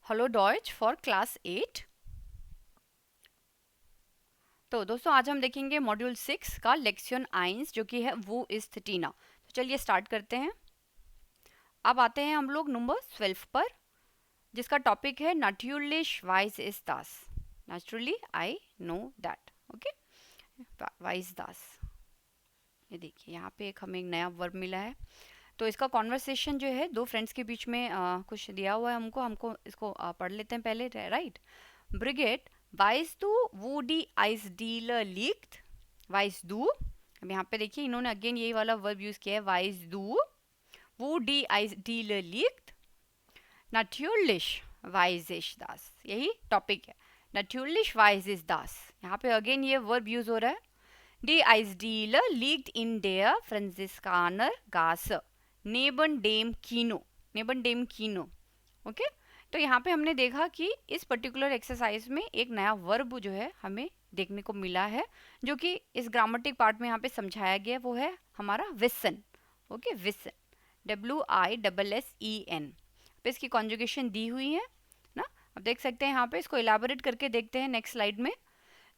Hello Deutsch for class 8। तो दोस्तों आज हम देखेंगे मॉड्यूल 6 का लेक्शन 1 जो कि है वो इज थीना। तो चलिए स्टार्ट करते हैं। अब आते हैं हम लोग नंबर 12 पर, जिसका टॉपिक है नैचुरलिश वाइज इज दास। Naturally I know that. Okay, वाइज दास। ये देखिए यहाँ पे एक हमें एक नया वर्ब मिला है। तो इसका कॉन्वर्सेशन जो है दो फ्रेंड्स के बीच में कुछ दिया हुआ है हमको हमको इसको पढ़ लेते हैं पहले, right. Brigitte, weißt du, wo die Eisdiele liegt? Weißt du? अब यहाँ पे देखिए इन्होंने अगेन यही वाला वर्ब यूज किया है, weißt du, wo die Eisdiele liegt? Natürlich weiß ich das। यही टॉपिक है, Natürlich weiß ich das। यहाँ पे अगेन ये वर्ब यूज हो रहा है। Die Eisdiele liegt in der Franziskanergasse neben dem Kino। neben dem Kino। Okay okay? तो यहाँ पे हमने देखा कि इस पर्टिकुलर एक्सरसाइज में एक नया वर्ब जो है हमें देखने को मिला है, जो कि इस ग्रामेटिक पार्ट में यहाँ पे समझाया गया, वो है हमारा विसन। ओके, विसन, WISSEN पे इसकी कॉन्जुगेशन दी हुई है ना। अब देख सकते हैं यहाँ पे, इसको इलाबोरेट करके देखते हैं नेक्स्ट स्लाइड में।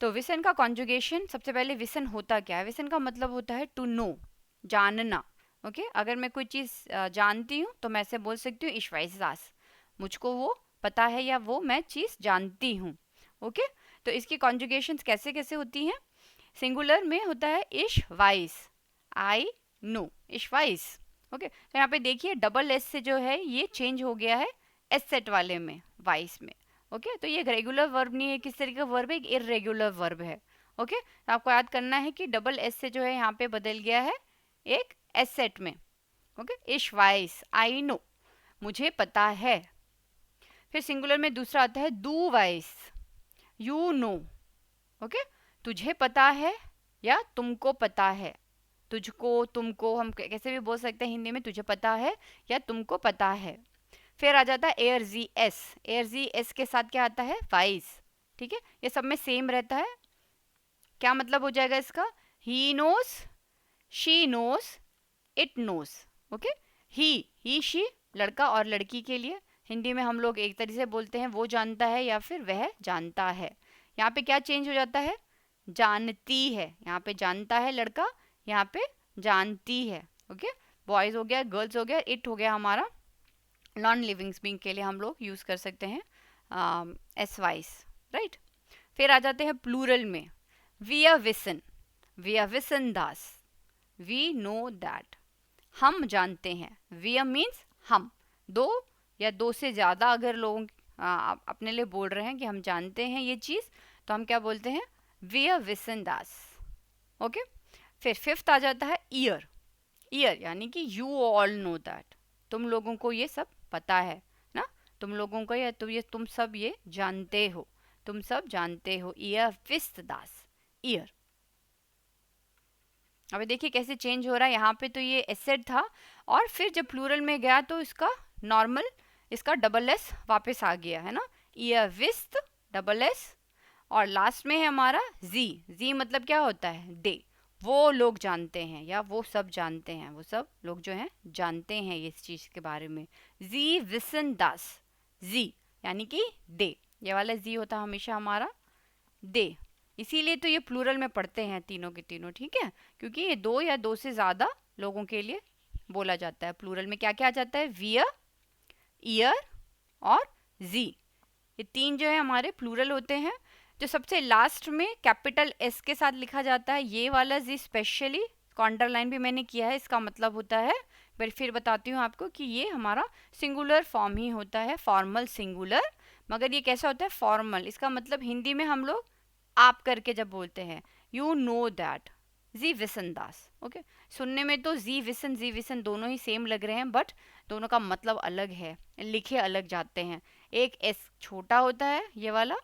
तो विसन का कॉन्जुगेशन, सबसे पहले विसन होता क्या है? विसन का मतलब होता है टू नो, जानना। ओके, अगर मैं कोई चीज़ जानती हूँ तो मैं ऐसे बोल सकती हूँ इश वाइस दास, मुझको वो पता है या वो मैं चीज़ जानती हूँ। ओके, तो इसकी कॉन्जुगेशंस कैसे कैसे होती हैं? सिंगुलर में होता है इश वाइस, आई नो, इश वाइस। ओके, तो यहाँ पे देखिए डबल एस से जो है ये चेंज हो गया है एस सेट वाले में, वाइस में। ओके, तो ये एक रेगुलर वर्ब नहीं है, किस तरीके का वर्ब है? एक इरेगुलर वर्ब है। ओके, तो आपको याद करना है कि डबल एस से जो है यहाँ पे बदल गया है एक एस सेट में। ओके, इश वाइस, आई नो, मुझे पता है। फिर सिंगुलर में दूसरा आता है दू वाइस, यू नो। ओके, तुझे पता है या तुमको पता है। तुझको, तुमको हम कैसे भी बोल सकते हैं हिंदी में, तुझे पता है या तुमको पता है। फिर आ जाता है air G S. Air G S के साथ क्या आता है? वाइस। ठीक है, ये सब में सेम रहता है। क्या मतलब हो जाएगा इसका? He knows, she knows, it knows. Okay, he she लड़का और लड़की के लिए हिंदी में हम लोग एक तरीके से बोलते हैं वो जानता है या फिर वह जानता है। यहाँ पे क्या चेंज हो जाता है? जानती है, यहाँ पे जानता है लड़का, यहाँ पे जानती है। ओके, बॉयज हो गया, गर्ल्स हो गया, इट हो गया हमारा नॉन लिविंग बीइंग के लिए हम लोग यूज कर सकते हैं एस वाइस, राइट। फिर आ जाते हैं प्लूरल में, वी विसन, वी विसन दास, वी नो दैट, हम जानते हैं। वी मीन्स हम, दो या दो से ज़्यादा अगर लोग अपने लिए बोल रहे हैं कि हम जानते हैं ये चीज़, तो हम क्या बोलते हैं? वी विसन दास। ओके, फिर फिफ्थ आ जाता है ईयर। ईयर यानी कि यू ऑल नो दैट, तुम लोगों को ये सब पता है ना, तुम लोगों को या तुम सब ये जानते हो, तुम सब जानते हो। ईयर विस्त दास, ईयर। अभी देखिए कैसे चेंज हो रहा है। यहाँ पे तो ये एसेट था और फिर जब प्लूरल में गया तो इसका नॉर्मल, इसका डबल एस वापस आ गया है ना। ईयर विस्त, डबल एस, और लास्ट में है हमारा जी। जी मतलब क्या होता है? दे, वो लोग जानते हैं या वो सब जानते हैं, वो सब लोग जो हैं जानते हैं इस चीज़ के बारे में। जी विसन दास, जी यानी कि दे, ये वाला जी होता है हमेशा हमारा दे। इसीलिए तो ये प्लूरल में पढ़ते हैं तीनों के तीनों, ठीक है, क्योंकि ये दो या दो से ज़्यादा लोगों के लिए बोला जाता है। प्लूरल में क्या क्या आ जाता है? वियर, ईयर और जी, ये तीन जो है हमारे प्लूरल होते हैं। जो सबसे लास्ट में कैपिटल एस के साथ लिखा जाता है, ये वाला जी स्पेशली अंडरलाइन भी मैंने किया है, इसका मतलब होता है, फिर बताती हूँ आपको कि ये हमारा सिंगुलर फॉर्म ही होता है, फॉर्मल सिंगुलर। मगर ये कैसा होता है? फॉर्मल। इसका मतलब हिंदी में हम लोग आप करके जब बोलते हैं, यू नो दैट, जी विसन दास। ओके, सुनने में तो जी विसन दोनों ही सेम लग रहे हैं, बट दोनों का मतलब अलग है, लिखे अलग जाते हैं। एक एस छोटा होता है ये वाला,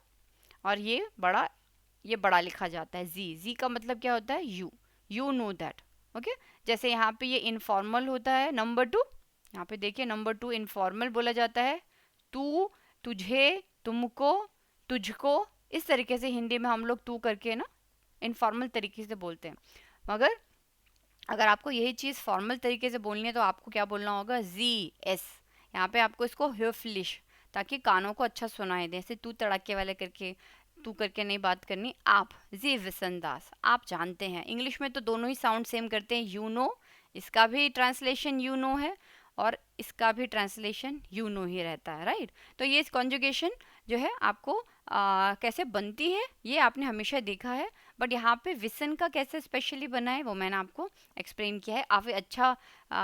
और ये बड़ा लिखा जाता है। जी, जी का मतलब क्या होता है? You know that. ओके, जैसे यहाँ पे ये इनफॉर्मल होता है नंबर 2। यहाँ पे देखिए नंबर 2 इनफॉर्मल बोला जाता है। तू, तुझे, तुमको, तुझको, इस तरीके से हिंदी में हम लोग तू करके ना इनफॉर्मल तरीके से बोलते हैं। मगर अगर आपको यही चीज़ फॉर्मल तरीके से बोलनी है तो आपको क्या बोलना होगा? G S. यहाँ पे आपको इसको höflich ताकि कानों को अच्छा सुनाई दे। ऐसे तू तड़ाके वाले करके, तू करके नहीं बात करनी। आप, जी विसन दास, आप जानते हैं। इंग्लिश में तो दोनों ही साउंड सेम करते हैं। यू नो, इसका भी ट्रांसलेशन यू नो है और इसका भी ट्रांसलेशन यू नो ही रहता है, राइट। तो ये कॉन्जुगेशन जो है आपको कैसे बनती है ये आपने हमेशा देखा है, बट यहाँ पे विसन का कैसे स्पेशली बना है वो मैंने आपको एक्सप्लेन किया है।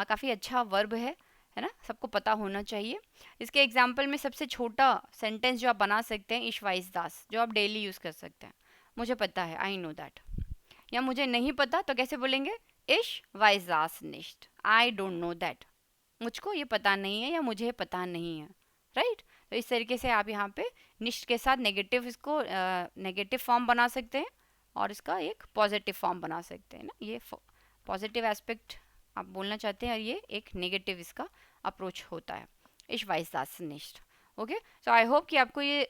काफ़ी अच्छा वर्ब है ना, सबको पता होना चाहिए। इसके एग्जाम्पल में सबसे छोटा सेंटेंस जो आप बना सकते हैं, इश वाइस दास, जो आप डेली यूज़ कर सकते हैं। मुझे पता है, आई नो दैट। या मुझे नहीं पता तो कैसे बोलेंगे, इश वाइस दास निश्ट, आई डोंट नो दैट। मुझको ये पता नहीं है या मुझे पता नहीं है, राइट। तो इस तरीके से आप यहाँ पे निश्ट के साथ नेगेटिव, इसको नेगेटिव फॉर्म बना सकते हैं और इसका एक पॉजिटिव फॉर्म बना सकते हैं ना। ये पॉजिटिव एस्पेक्ट आप बोलना चाहते हैं और ये एक नेगेटिव इसका अप्रोच होता है, इश वाइस दास निश्ट। ओके, सो आई होप कि आपको ये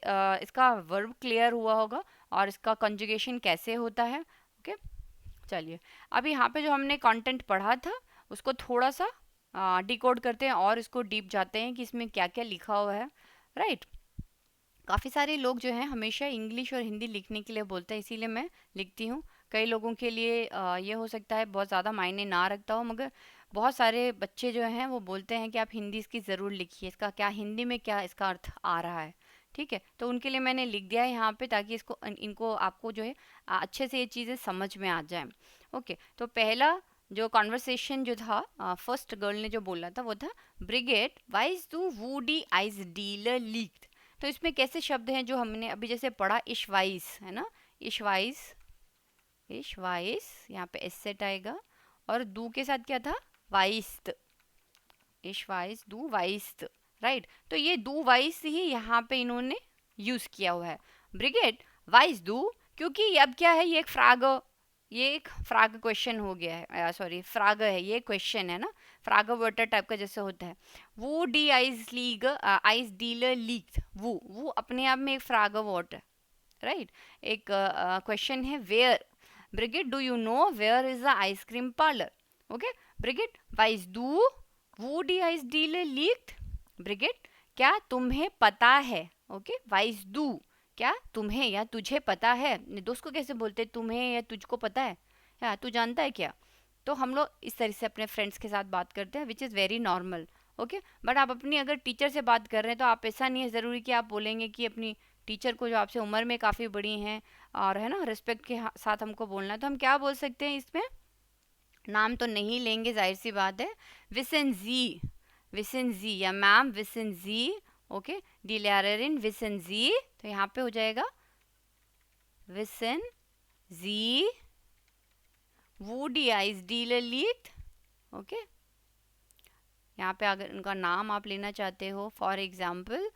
इसका वर्ब क्लियर हुआ होगा और इसका कंजुगेशन कैसे होता है। ओके, चलिए अब यहाँ पे जो हमने कंटेंट पढ़ा था उसको थोड़ा सा डिकोड करते हैं और इसको डीप जाते हैं कि इसमें क्या क्या लिखा हुआ है, राइट। काफ़ी सारे लोग जो हैं हमेशा इंग्लिश और हिंदी लिखने के लिए बोलते हैं, इसीलिए मैं लिखती हूँ। कई लोगों के लिए ये हो सकता है बहुत ज़्यादा मायने ना रखता हो, मगर बहुत सारे बच्चे जो हैं वो बोलते हैं कि आप हिंदी इसकी ज़रूर लिखिए, इसका क्या हिंदी में क्या इसका अर्थ आ रहा है। ठीक है, तो उनके लिए मैंने लिख दिया है यहाँ पे, ताकि इनको आपको जो है अच्छे से ये चीज़ें समझ में आ जाए। ओके, तो पहला जो कॉन्वर्सेशन जो था, फर्स्ट गर्ल ने जो बोला था वो था, ब्रिगेड वाइज टू वूडी आइज डीलर लीक्ड। तो इसमें कैसे शब्द हैं जो हमने अभी जैसे पढ़ा, इशवाइस है ना, इशवाइस, इशवाइस, यहाँ पे एस सेट आएगा और दू के साथ क्या था, वाइस्त, इशवाइस दू वाइस्त, राइट। तो ये दू वाइस ही यहाँ पे इन्होंने यूज किया हुआ है। ब्रिगेड वाइस दू, क्योंकि अब क्या है, ये एक फ्राग क्वेश्चन हो गया है, सॉरी फ्राग है, ये क्वेश्चन है ना, फ्राग वाटर टाइप का जैसे होता है। वो डी आइज लीग आइज डीलर लीग, वो अपने आप में एक फ्राग वाटर, राइट। एक क्वेश्चन है, where Brigitte do you know where is the ice cream parlour. Okay, Brigitte वाइज दू वो डी आइज डीलर लीग, ब्रिगेड क्या तुम्हें पता है। ओके, वाइज दू, क्या तुम्हें या तुझे पता है। दोस्त को कैसे बोलते, तुम्हें या तुझको पता है, या तू जानता है क्या। तो हम लोग इस तरह से अपने फ्रेंड्स के साथ बात करते हैं, which is very normal. Okay, but आप अपनी अगर टीचर से बात कर रहे हैं तो आप ऐसा नहीं है ज़रूरी कि आप बोलेंगे कि अपनी टीचर को, जो आपसे उम्र में काफ़ी बड़ी हैं और है ना, रिस्पेक्ट के साथ हमको बोलना है। तो हम क्या बोल सकते हैं इसमें, नाम तो नहीं लेंगे, जाहिर सी बात है। विसन जी, विसन जी, या मैम विसन जी। ओके, डी लैररिन विसन जी, तो यहाँ पे हो जाएगा विसन जी वो डी आइज डीलर लीट। ओके, यहाँ पे अगर उनका नाम आप लेना चाहते हो, फॉर एग्जाम्पल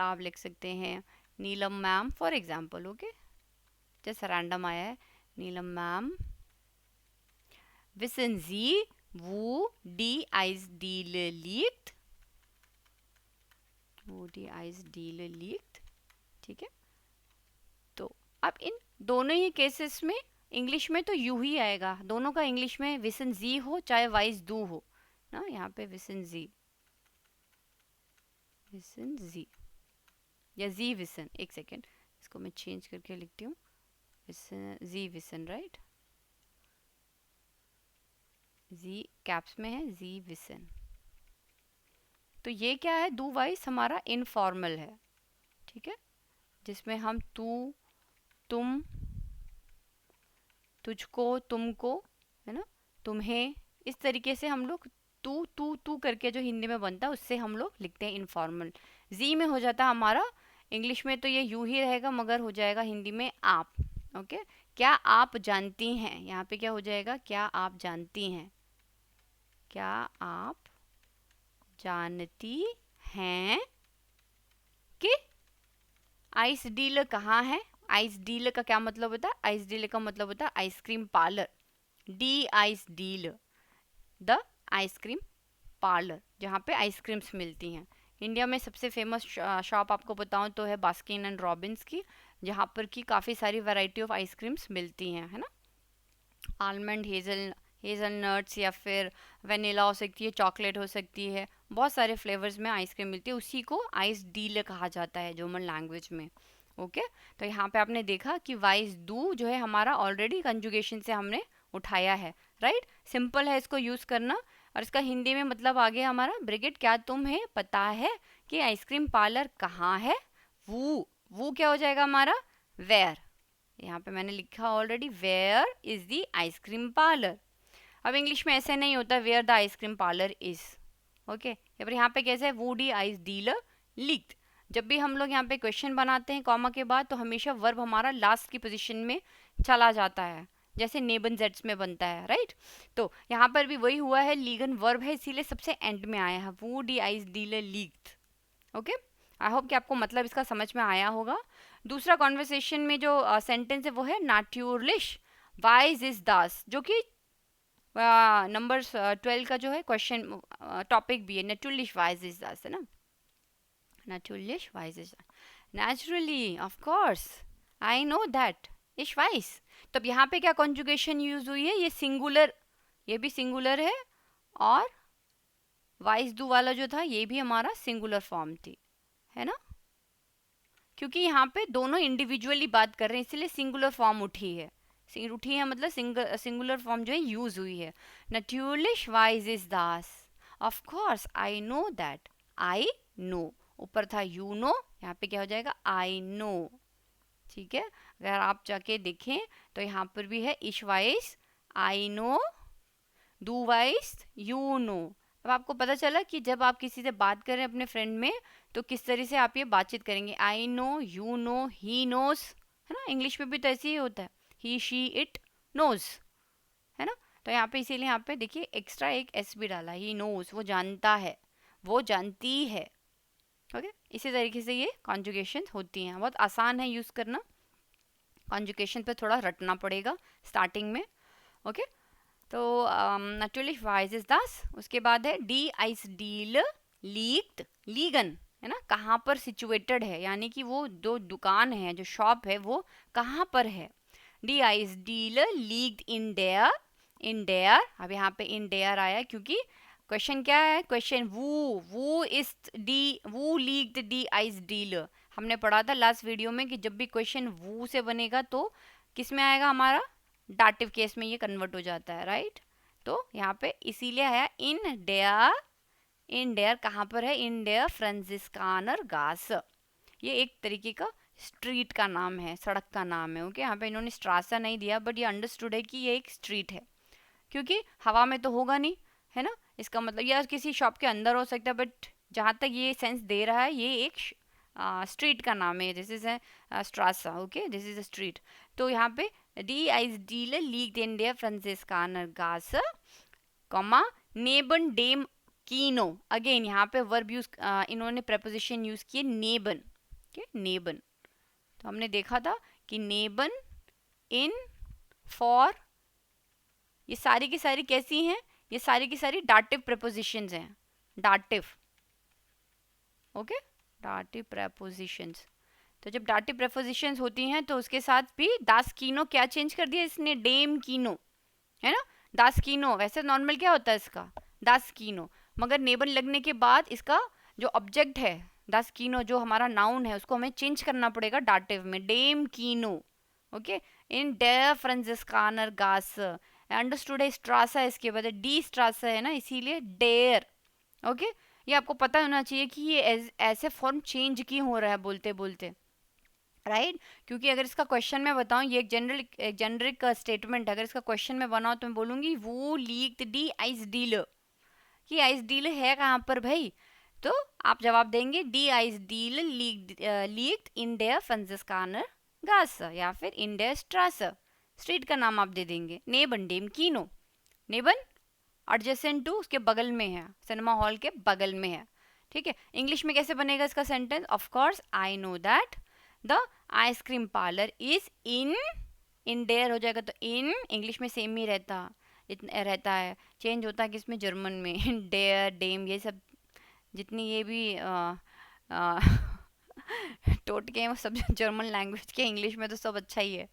आप लिख सकते हैं नीलम मैम, फॉर एग्जाम्पल। ओके, जैसे रैंडम आया है, नीलम मैम विसन जी वो डी आइज डीलर लीट, वो डी आइज डीलर लीट। ठीक है, तो अब इन दोनों ही केसेस में इंग्लिश में तो यू ही आएगा, दोनों का इंग्लिश में विसन जी हो चाहे वाइज दू हो ना। यहाँ पे विसन जी, विसन जी या जी विसन, एक सेकेंड इसको मैं चेंज करके लिखती हूँ, विसन जी विसन, राइट, जी कैप्स में है, जी विसन। तो ये क्या है, दू वाइज हमारा इनफॉर्मल है, ठीक है, जिसमें हम तू, तुम, तुझको, तुमको, है ना, तुम्हें, इस तरीके से हम लोग तू तू तू करके जो हिंदी में बनता है उससे हम लोग लिखते हैं इनफॉर्मल। जी में हो जाता है हमारा, इंग्लिश में तो ये यू ही रहेगा मगर हो जाएगा हिंदी में आप। ओके, क्या आप जानती हैं, यहाँ पे क्या हो जाएगा, क्या आप जानती हैं, क्या आप जानती हैं कि आइस डीलर कहाँ है। आइस डीलर का क्या मतलब होता है, आइस डीलर का मतलब होता है ice cream parlour, D ice dealer, the ice cream parlour, जहाँ पे आइसक्रीम्स मिलती हैं। इंडिया में सबसे फेमस शॉप आपको बताऊँ तो है बास्किन एंड रॉबिन्स की, जहाँ पर की काफ़ी सारी वैरायटी ऑफ आइसक्रीम्स मिलती हैं, है ना, आलमंड, हेज़लनट्स या फिर वेनिला हो सकती है, चॉकलेट हो सकती है, बहुत सारे फ्लेवर्स में आइसक्रीम मिलती है, उसी को आइस डील कहा जाता है जर्मन लैंग्वेज में। ओके तो यहाँ पे आपने देखा कि वाइस डू जो है हमारा ऑलरेडी कंजुगेशन से हमने उठाया है, राइट। सिंपल है इसको यूज़ करना। और इसका हिंदी में मतलब आ गया हमारा, ब्रिगेड क्या तुम्हें पता है कि आइसक्रीम पार्लर कहाँ है? वो क्या हो जाएगा हमारा? वेयर। यहाँ पे मैंने लिखा already, where is the ice cream parlour. अब इंग्लिश में ऐसे नहीं होता where the ice cream parlour is. Okay या फिर यहाँ पे कैसे है, वो डी आइस डीलर लीक्ड। जब भी हम लोग यहाँ पे क्वेश्चन बनाते हैं कॉमा के बाद, तो हमेशा वर्ब हमारा लास्ट की पोजीशन में चला जाता है, जैसे नेबन जेट्स में बनता है, राइट। तो यहाँ पर भी वही हुआ है, लीगन वर्ब है इसीलिए सबसे एंड में आया है, वो D ice dealer leaked. Okay I hope कि आपको मतलब इसका समझ में आया होगा। दूसरा कॉन्वर्सेशन में जो सेंटेंस है वो है नाट्यूरलिश वाइज इज दास, जो कि नंबर 12 का जो है क्वेश्चन टॉपिक भी है, नेचुरलिश वाइज इज दास है ना, नेचुरलिश वाइज इज naturally of course I know that इश वाइज। तो अब यहाँ पे क्या कॉन्जुगेशन यूज हुई है, ये सिंगुलर, ये भी सिंगुलर है, और वाइज डू वाला जो था ये भी हमारा सिंगुलर फॉर्म थी, है ना, क्योंकि यहाँ पे दोनों इंडिविजुअली बात कर रहे हैं इसलिए सिंगुलर फॉर्म उठी है। उठी है मतलब सिंगुलर फॉर्म जो है यूज हुई है। नट्यूरलिश वाइज इज दास, of course I know that, I know, ऊपर था यू नो, यहाँ पे क्या हो जाएगा, आई नो। ठीक है, अगर आप जाके देखें तो यहाँ पर भी है इश wise I know, do wise you know. अब आपको पता चला कि जब आप किसी से बात करें अपने फ्रेंड में तो किस तरह से आप ये बातचीत करेंगे, I know, you know, he knows, है ना। इंग्लिश में भी तो ऐसे ही होता है, ही शी इट नोज, है ना। तो यहाँ पे इसीलिए यहाँ पे देखिए एक्स्ट्रा एक एस भी डाला, ही नोज, वो जानता है, वो जानती है। ओके इसी तरीके से ये कॉन्जुगेशन होती हैं, बहुत आसान है यूज़ करना, कॉन्जुगेशन पे थोड़ा रटना पड़ेगा स्टार्टिंग में। ओके तो नेचुरली वाइज इज दास। उसके बाद है डी आइस डील लीक्ड लीगन, है ना, कहाँ पर सिचुएटेड है, यानी कि वो जो दुकान है, जो शॉप है वो कहाँ पर है। डी आइस डील लीक्ड इन डेयर, इन डेयर, अब यहाँ पे इन डेयर आया क्योंकि क्वेश्चन क्या है, क्वेश्चन वो इस डी, वो लीक्ड डी आइस डील। हमने पढ़ा था लास्ट वीडियो में कि जब भी क्वेश्चन वो से बनेगा तो किस में आएगा हमारा, डाटिव केस में ये कन्वर्ट हो जाता है, राइट। तो यहाँ पे इसीलिए है इन डेयर, इन डेयर कहाँ पर है, इन डेयर फ्रांसिस्कानर गास, ये एक तरीके का स्ट्रीट का नाम है, सड़क का नाम है। ओके यहाँ पे इन्होंने स्ट्रासा नहीं दिया बट ये अंडरस्टूड है कि ये एक स्ट्रीट है, क्योंकि हवा में तो होगा नहीं, है ना, इसका मतलब या किसी शॉप के अंदर हो सकता है, बट जहाँ तक ये सेंस दे रहा है ये एक स्ट्रीट का नाम है, दिस इज स्ट्रासा, okay this is a street. तो यहाँ पे डी आइस डील लीग इन डेयर फ्रांसिस्कानर गास, कॉमा नेबन डेम कीनो, अगेन यहाँ पे वर्ब यूज, इन्होंने प्रपोजिशन यूज किए नेबन, नेबन। तो हमने देखा था कि नेबन इन फॉर, ये सारी की सारी कैसी हैं, ये सारी की सारी डाटिव प्रपोजिशंस हैं, डाटिव। Okay dative propositions. तो जब डाटिव प्रपोजिशंस होती हैं तो उसके साथ भी दास कीनो क्या चेंज कर दिया इसने, डेम कीनो, है ना, दास कीनो। वैसे नॉर्मल क्या होता है इसका, दास कीनो, मगर नेबन लगने के बाद इसका जो ऑब्जेक्ट है दास कीनो, जो हमारा नाउन है, उसको हमें चेंज करना पड़ेगा डाटिव में, डेम कीनो। ओके इन डेयर फ्रांसिस्कानर गास, अंडरस्टूड है, स्ट्रासा है इसके बाद डी स्ट्रासा है ना, इसीलिए डेयर। ओके ये आपको पता होना चाहिए कि ये ऐसे फॉर्म चेंज क्यों हो रहा है बोलते बोलते, राइट क्योंकि अगर इसका क्वेश्चन में बताऊं, ये एक जेनरिक स्टेटमेंट, अगर इसका क्वेश्चन में बनाऊं तो मैं बोलूंगी वो लीक्ड डी आइस डीलर, कि आइस डीलर है कहाँ पर भाई, तो आप जवाब देंगे डी आइस डीलर लीक्ड इन डेयर फ्रांसिस्कानर गास, या फिर इन डेयर स्ट्रासा, स्ट्रीट का नाम आप दे देंगे। नेबन डेम कीनो, नेबन एडजेसेंट टू, उसके बगल में है, सिनेमा हॉल के बगल में है। ठीक है, इंग्लिश में कैसे बनेगा इसका sentence, of course I know that the ice cream parlour is in there हो जाएगा, तो इन इंग्लिश में सेम ही रहता है, चेंज होता है किसमें, जर्मन में, इन डेयर डेम, ये सब जितनी ये भी टोटके हैं वो सब जर्मन लैंग्वेज के, इंग्लिश में तो सब अच्छा ही है।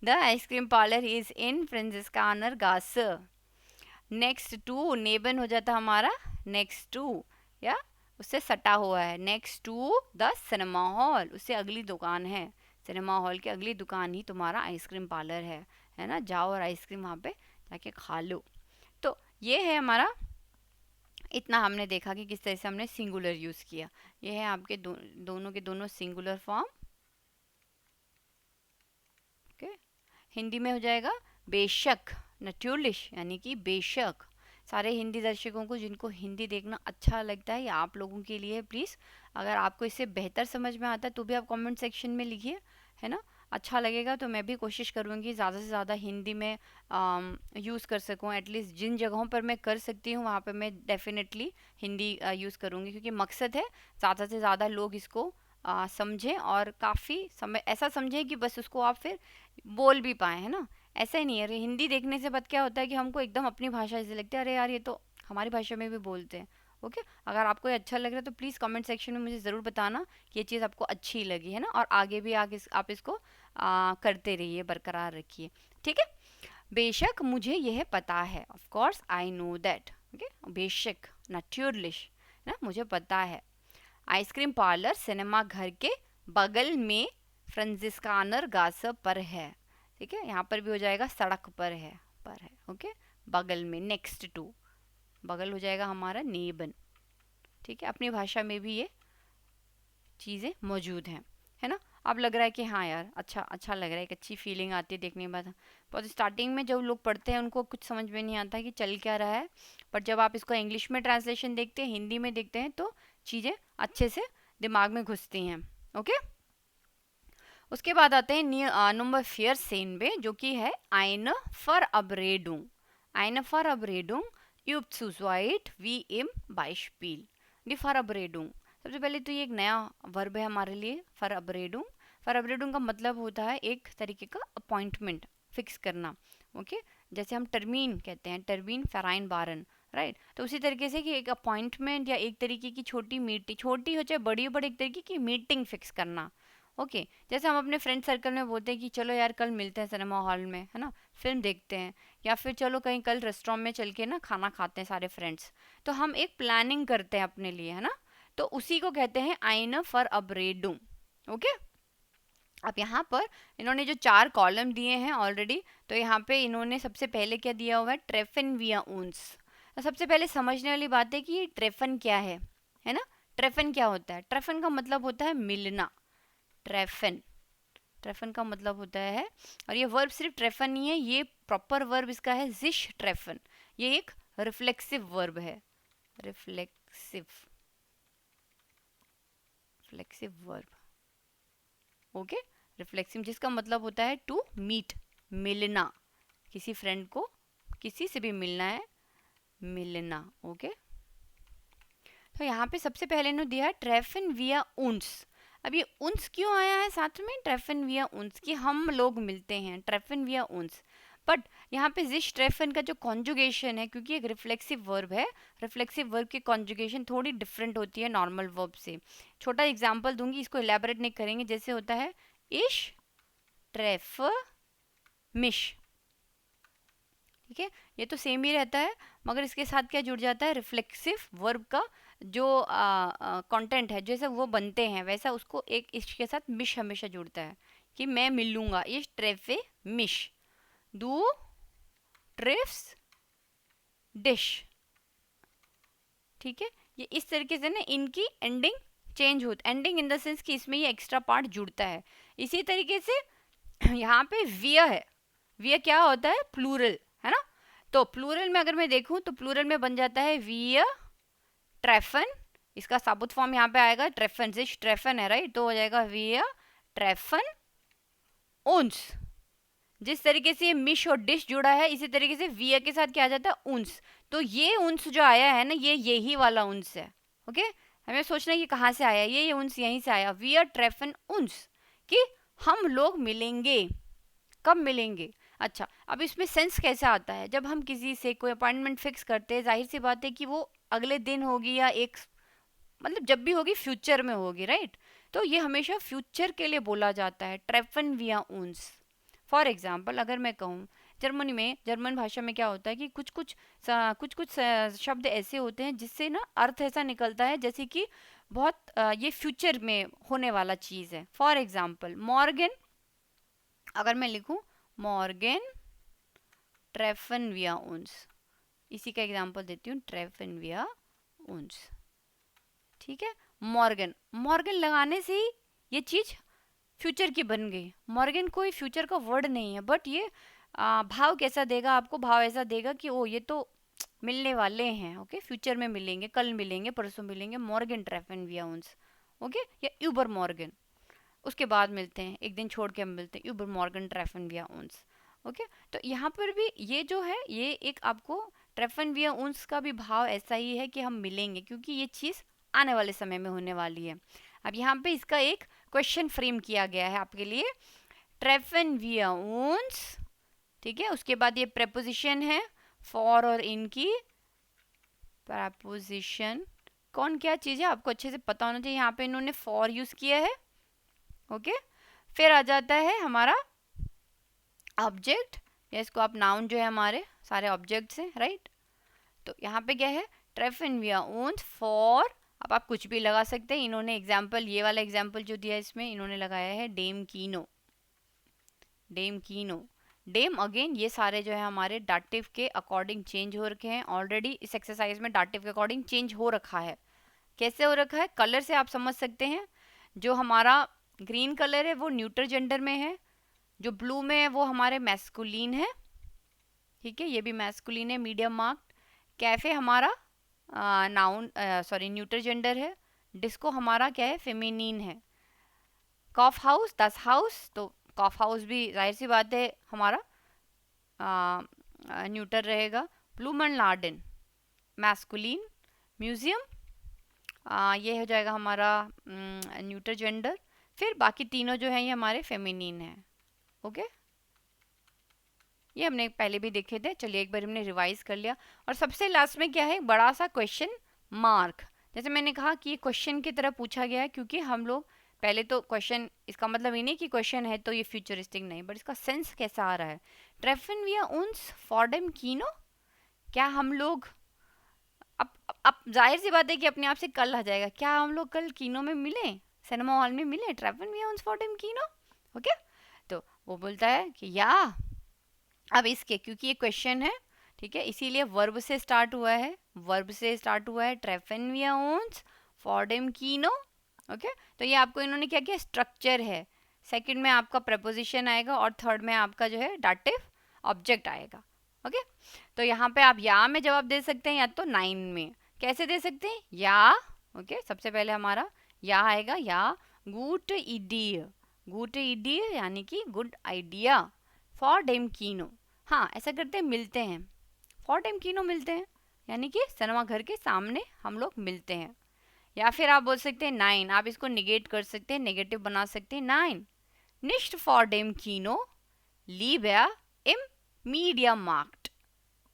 The ice cream parlour is in फ्रांसिस्कानर गास। नेक्स्ट टू, नेबन हो जाता हमारा नेक्स्ट टू, या उससे सटा हुआ है, next to the cinema hall, उससे अगली दुकान है, सिनेमा हॉल की अगली दुकान ही तुम्हारा आइसक्रीम पार्लर है ना, जाओ और आइसक्रीम वहाँ पे जाके खा लो। तो ये है हमारा, इतना हमने देखा कि किस तरह से हमने सिंगुलर यूज़ किया। ये है आपके दोनों के दोनों सिंगुलर फॉर्म। ओके, हिंदी में हो जाएगा बेशक, नट्योलिश, यानी कि बेशक। सारे हिंदी दर्शकों को जिनको हिंदी देखना अच्छा लगता है, या आप लोगों के लिए प्लीज़, अगर आपको इससे बेहतर समझ में आता है तो भी आप कमेंट सेक्शन में लिखिए, है ना। अच्छा लगेगा तो मैं भी कोशिश करूँगी ज़्यादा से ज़्यादा हिंदी में यूज़ कर सकूँ। एटलीस्ट जिन जगहों पर मैं कर सकती हूँ वहाँ पर मैं डेफिनेटली हिंदी यूज़ करूँगी, क्योंकि मकसद है ज़्यादा से ज़्यादा लोग इसको समझें, और काफ़ी समय ऐसा समझें कि बस उसको आप फिर बोल भी पाए, है ना। ऐसा ही नहीं है, हिंदी देखने से बाद क्या होता है कि हमको एकदम अपनी भाषा ऐसे लगती है, अरे यार ये तो हमारी भाषा में भी बोलते हैं। ओके, अगर आपको ये अच्छा लग रहा है तो प्लीज़ कमेंट सेक्शन में मुझे ज़रूर बताना कि ये चीज़ आपको अच्छी लगी, है ना, और आगे भी आगे आप इसको करते रहिए, बरकरार रखिए, ठीक है। बेशक मुझे यह पता है, of course I know that. Okay, बेशक, नट्योरलिश, ना, मुझे पता है। आइसक्रीम पार्लर सिनेमा घर के बगल में फ्रांसिस्कानर गासे पर है, ठीक है, यहाँ पर भी हो जाएगा सड़क पर है, ओके, बगल में, नेक्स्ट टू, बगल हो जाएगा हमारा नेबन, ठीक है। अपनी भाषा में भी ये चीज़ें मौजूद हैं, है ना। अब लग रहा है कि हाँ यार अच्छा लग रहा है, एक अच्छी फीलिंग आती है देखने के बाद। बहुत स्टार्टिंग में जब लोग पढ़ते हैं उनको कुछ समझ में नहीं आता कि चल क्या रहा है, पर जब आप इसको इंग्लिश में ट्रांसलेशन देखते हैं, हिंदी में देखते हैं, तो चीज़ें अच्छे से दिमाग में घुसती हैं। ओके, उसके बाद आते हैं नंबर 14 जो कि है आइने फरअबरेडुंग। आइने फरअबरेडुंग übt zu zweit wie im Beispiel। दी फरअबरेडुंग, सबसे पहले तो ये एक नया वर्ब है हमारे लिए, फरअबरेडुंग। फरअबरेडुंग का मतलब होता है एक तरीके का अपॉइंटमेंट फिक्स करना। ओके, जैसे हम टर्मीन कहते हैं, टर्मीन फेराइन बारन, राइट। तो उसी तरीके से कि एक अपॉइंटमेंट या एक तरीके की छोटी मीटिंग, छोटी हो चाहे बड़ी हो, बड़ी एक तरीके की मीटिंग फिक्स करना। ओके, जैसे हम अपने फ्रेंड सर्कल में बोलते हैं कि चलो यार कल मिलते हैं सिनेमा हॉल में, है ना, फिल्म देखते हैं, या फिर चलो कहीं कल रेस्टोरेंट में चल के ना खाना खाते हैं सारे फ्रेंड्स। तो हम एक प्लानिंग करते हैं अपने लिए, है ना, तो उसी को कहते हैं आइने फरअबरेडुंग। ओके, अब यहाँ पर इन्होंने जो 4 कॉलम दिए हैं ऑलरेडी, तो यहाँ पे इन्होंने सबसे पहले क्या दिया हुआ है, ट्रेफन विया ऊंस। तो सबसे पहले समझने वाली बात है कि ट्रेफन क्या है ना। ट्रेफन क्या होता है, ट्रेफन का मतलब होता है मिलना। ट्रेफन, ट्रेफन का मतलब होता है, और ये वर्ब सिर्फ ट्रेफन नहीं है, ये प्रॉपर वर्ब इसका है जिश ट्रेफन। ये एक रिफ्लेक्सिव वर्ब है, reflexive, reflexive verb. Okay, reflexive, जिसका मतलब होता है टू मीट, मिलना, किसी फ्रेंड को किसी से भी मिलना है, मिलना। ओके, तो यहाँ पे सबसे पहले इन्होंने दिया है ट्रेफन विया उन्स। अब ये उन्स क्यों आया है साथ में, ट्रेफन विया उन्स, कि हम लोग मिलते हैं, ट्रेफन विया उन्स। बट यहाँ पे जिश ट्रेफन का जो कॉन्जुगेशन है, क्योंकि एक रिफ्लेक्सिव वर्ब है, रिफ्लेक्सिव वर्ब की कॉन्जुगेशन थोड़ी डिफरेंट होती है नॉर्मल वर्ब से। छोटा एग्जाम्पल दूंगी, इसको इलेबोरेट नहीं करेंगे। जैसे होता है इश ट्रेफ मिश, ठीक है, ये तो सेम ही रहता है, मगर इसके साथ क्या जुड़ जाता है, रिफ्लेक्सिव वर्ब का जो कंटेंट है, जैसे वो बनते हैं वैसा उसको एक इसके साथ मिश हमेशा जुड़ता है, कि मैं मिलूंगा, इस ट्रेफे मिश, दू ट्रिप्स डिश, ठीक है। ये इस तरीके से ना इनकी एंडिंग चेंज होती, एंडिंग इन द सेंस कि इसमें ये एक्स्ट्रा पार्ट जुड़ता है। इसी तरीके से यहाँ पे विय है, विय क्या होता है, प्लूरल, है ना। तो प्लूरल में अगर मैं देखूं तो प्लूरल में बन जाता है विय ट्रेफन, इसका साबुत फॉर्म यहाँ पे आएगा ट्रेफन, जिस ट्रेफन है, राइट, तो हो जाएगा विय ट्रेफन उन्स। जिस तरीके से मिश और डिश जुड़ा है, इसी तरीके से विय के साथ क्या आ जाता है, उन्स। तो ये उन्स जो आया है ना, ये यही वाला उन्स है। ओके, हमें सोचना है कि कहाँ से आया, ये उन्स यहीं से आया, विय ट्रेफन उन्स, कि हम लोग मिलेंगे। कब मिलेंगे, अच्छा, अब इसमें सेंस कैसा आता है, जब हम किसी से कोई अपॉइंटमेंट फिक्स करते हैं, जाहिर सी बात है कि वो अगले दिन होगी, या एक मतलब जब भी होगी फ्यूचर में होगी, राइट। तो ये हमेशा फ्यूचर के लिए बोला जाता है, ट्रेफन विया उन्स। फॉर एग्जाम्पल अगर मैं कहूँ जर्मनी में, जर्मन भाषा में क्या होता है कि कुछ कुछ शब्द ऐसे होते हैं जिससे ना अर्थ ऐसा निकलता है जैसे कि बहुत ये फ्यूचर में होने वाला चीज़ है। फॉर एग्जाम्पल मॉर्गन, अगर मैं लिखूं मॉर्गन ट्रेफन विया उन्स, इसी का एग्जाम्पल देती हूँ, ट्रेफन विया उन्स, ठीक है। मॉर्गन, मॉर्गन लगाने से ही ये चीज फ्यूचर की बन गई। मॉर्गन कोई फ्यूचर का वर्ड नहीं है, बट ये भाव कैसा देगा आपको, भाव ऐसा देगा कि ओ ये तो मिलने वाले हैं, ओके, फ्यूचर में मिलेंगे, कल मिलेंगे, परसों मिलेंगे, मॉर्गन ट्रेफन विया उन्स, ओके, या यूबर मॉर्गन, उसके बाद मिलते हैं, एक दिन छोड़ के हम मिलते हैं, यूबर मॉर्गन ट्रेफन विया उन्स, ओके। तो यहाँ पर भी ये जो है ये एक आपको ट्रेफन विया उन्स का भी भाव ऐसा ही है कि हम मिलेंगे, क्योंकि ये चीज़ आने वाले समय में होने वाली है। अब यहाँ पे इसका एक क्वेश्चन फ्रेम किया गया है आपके लिए, ट्रेफन विया उन्स, ठीक है। उसके बाद ये प्रेपोजिशन है फॉर और इन की, प्रेपोजिशन कौन क्या चीज़ है आपको अच्छे से पता होना चाहिए। यहाँ पे इन्होंने फॉर यूज़ किया है, ओके। फिर आ जाता है हमारा ऑब्जेक्ट, या इसको आप नाउन जो है, हमारे सारे ऑब्जेक्ट्स हैं, राइट। तो यहाँ पे क्या है, ट्रेफन विया उन्स फॉर, अब आप कुछ भी लगा सकते हैं। इन्होंने एग्जाम्पल, ये वाला एग्जाम्पल जो दिया है इसमें इन्होंने लगाया है डेम कीनो, डेम कीनो, डेम, अगेन ये सारे जो है हमारे डाटिव के अकॉर्डिंग चेंज हो रखे हैं ऑलरेडी। इस एक्सरसाइज में डाटिव के अकॉर्डिंग चेंज हो रखा है। कैसे हो रखा है, कलर से आप समझ सकते हैं। जो हमारा ग्रीन कलर है वो न्यूट्रल जेंडर में है, जो ब्लू में है वो हमारे मैस्कुलिन है, ठीक है, ये भी मैस्कुलिन है, मीडियम मार्क। कैफे हमारा नाउन सॉरी न्यूट्रल जेंडर है, डिस्को हमारा क्या है, फेमिनिन है। कॉफ हाउस, दस हाउस, तो कॉफ हाउस भी जाहिर सी बात है हमारा न्यूट्रल रहेगा। प्लूमन लार्डन मैस्कुलिन, म्यूजियम ये हो जाएगा हमारा न्यूट्रल जेंडर। फिर बाकी तीनों जो है ये हमारे फेमिनिन है, ओके। ये हमने पहले भी देखे थे, चलिए एक बार हमने रिवाइज कर लिया। और सबसे लास्ट में क्या है, बड़ा सा क्वेश्चन मार्क। जैसे मैंने कहा कि ये क्वेश्चन की तरह पूछा गया है, क्योंकि हम लोग पहले तो क्वेश्चन, इसका मतलब ये नहीं कि क्वेश्चन है तो ये फ्यूचरिस्टिक नहीं, बट इसका सेंस कैसा आ रहा है। ट्रेफन विया उन्स फॉर्डम कीनो, क्या हम लोग अब जाहिर सी बात है कि अपने आप से कल आ जाएगा, क्या हम लोग कल कीनो में मिले, सिनेमा हॉल में मिले, ट्रेफन विया उन्स फॉर्डम कीनो, ओके। तो वो बोलता है कि या, अब इसके क्योंकि ये क्वेश्चन है, ठीक है, इसीलिए वर्ब से स्टार्ट हुआ है, वर्ब से स्टार्ट हुआ है, ट्रेफन विया उन्स फॉर्डम कीनो, ओके। तो ये आपको इन्होंने क्या किया, स्ट्रक्चर है। सेकंड में आपका प्रपोजिशन आएगा और थर्ड में आपका जो है डाटिव ऑब्जेक्ट आएगा, ओके। तो यहाँ पे आप या में जवाब दे सकते हैं, या तो नाइन में। कैसे दे सकते हैं, या, ओके, सबसे पहले हमारा या आएगा, या गुड इडिया, गुड इडिया यानी कि गुड आइडिया, फॉर डेम कीनो, हाँ ऐसा करते हैं, मिलते हैं, फॉर डेम कीनो मिलते हैं, यानी कि सिनेमा घर के सामने हम लोग मिलते हैं। या फिर आप बोल सकते हैं नाइन, आप इसको निगेट कर सकते हैं, नेगेटिव बना सकते हैं, नाइन निश्ट फॉर डेम कीनो लीबया इम मीडियम मार्क्ट,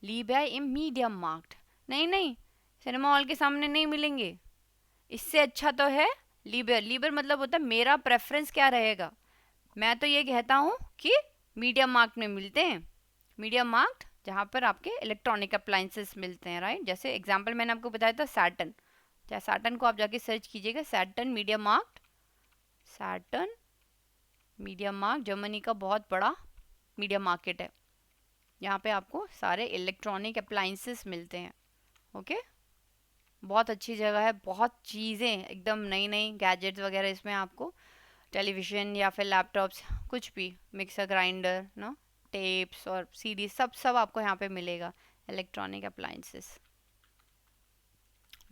लीबया इम मीडियम मार्क्ट, नहीं नहीं सिनेमा हॉल के सामने नहीं मिलेंगे, इससे अच्छा तो है लीबर, लीबर मतलब होता है मेरा प्रेफरेंस क्या रहेगा, मैं तो ये कहता हूँ कि मीडियम मार्क्ट में मिलते हैं, मीडियम मार्क्ट जहाँ पर आपके इलेक्ट्रॉनिक अप्लाइंसेस मिलते हैं, राइट। जैसे एग्जांपल मैंने आपको बताया था सैटर्न, चाहे सैटर्न को आप जाके सर्च कीजिएगा, Saturn Media Markt, Saturn Media Markt Germany का बहुत बड़ा मीडियम मार्केट है, यहाँ पे आपको सारे इलेक्ट्रॉनिक अप्लाइंसेस मिलते हैं, ओके। बहुत अच्छी जगह है, बहुत चीज़ें एकदम नई नई गैजेट्स वगैरह इसमें आपको, टेलीविज़न या फिर लैपटॉप्स, कुछ भी, मिक्सर ग्राइंडर ना, टेप्स और सीडी, सब सब आपको यहाँ पे मिलेगा, इलेक्ट्रॉनिक अप्लाइंसेस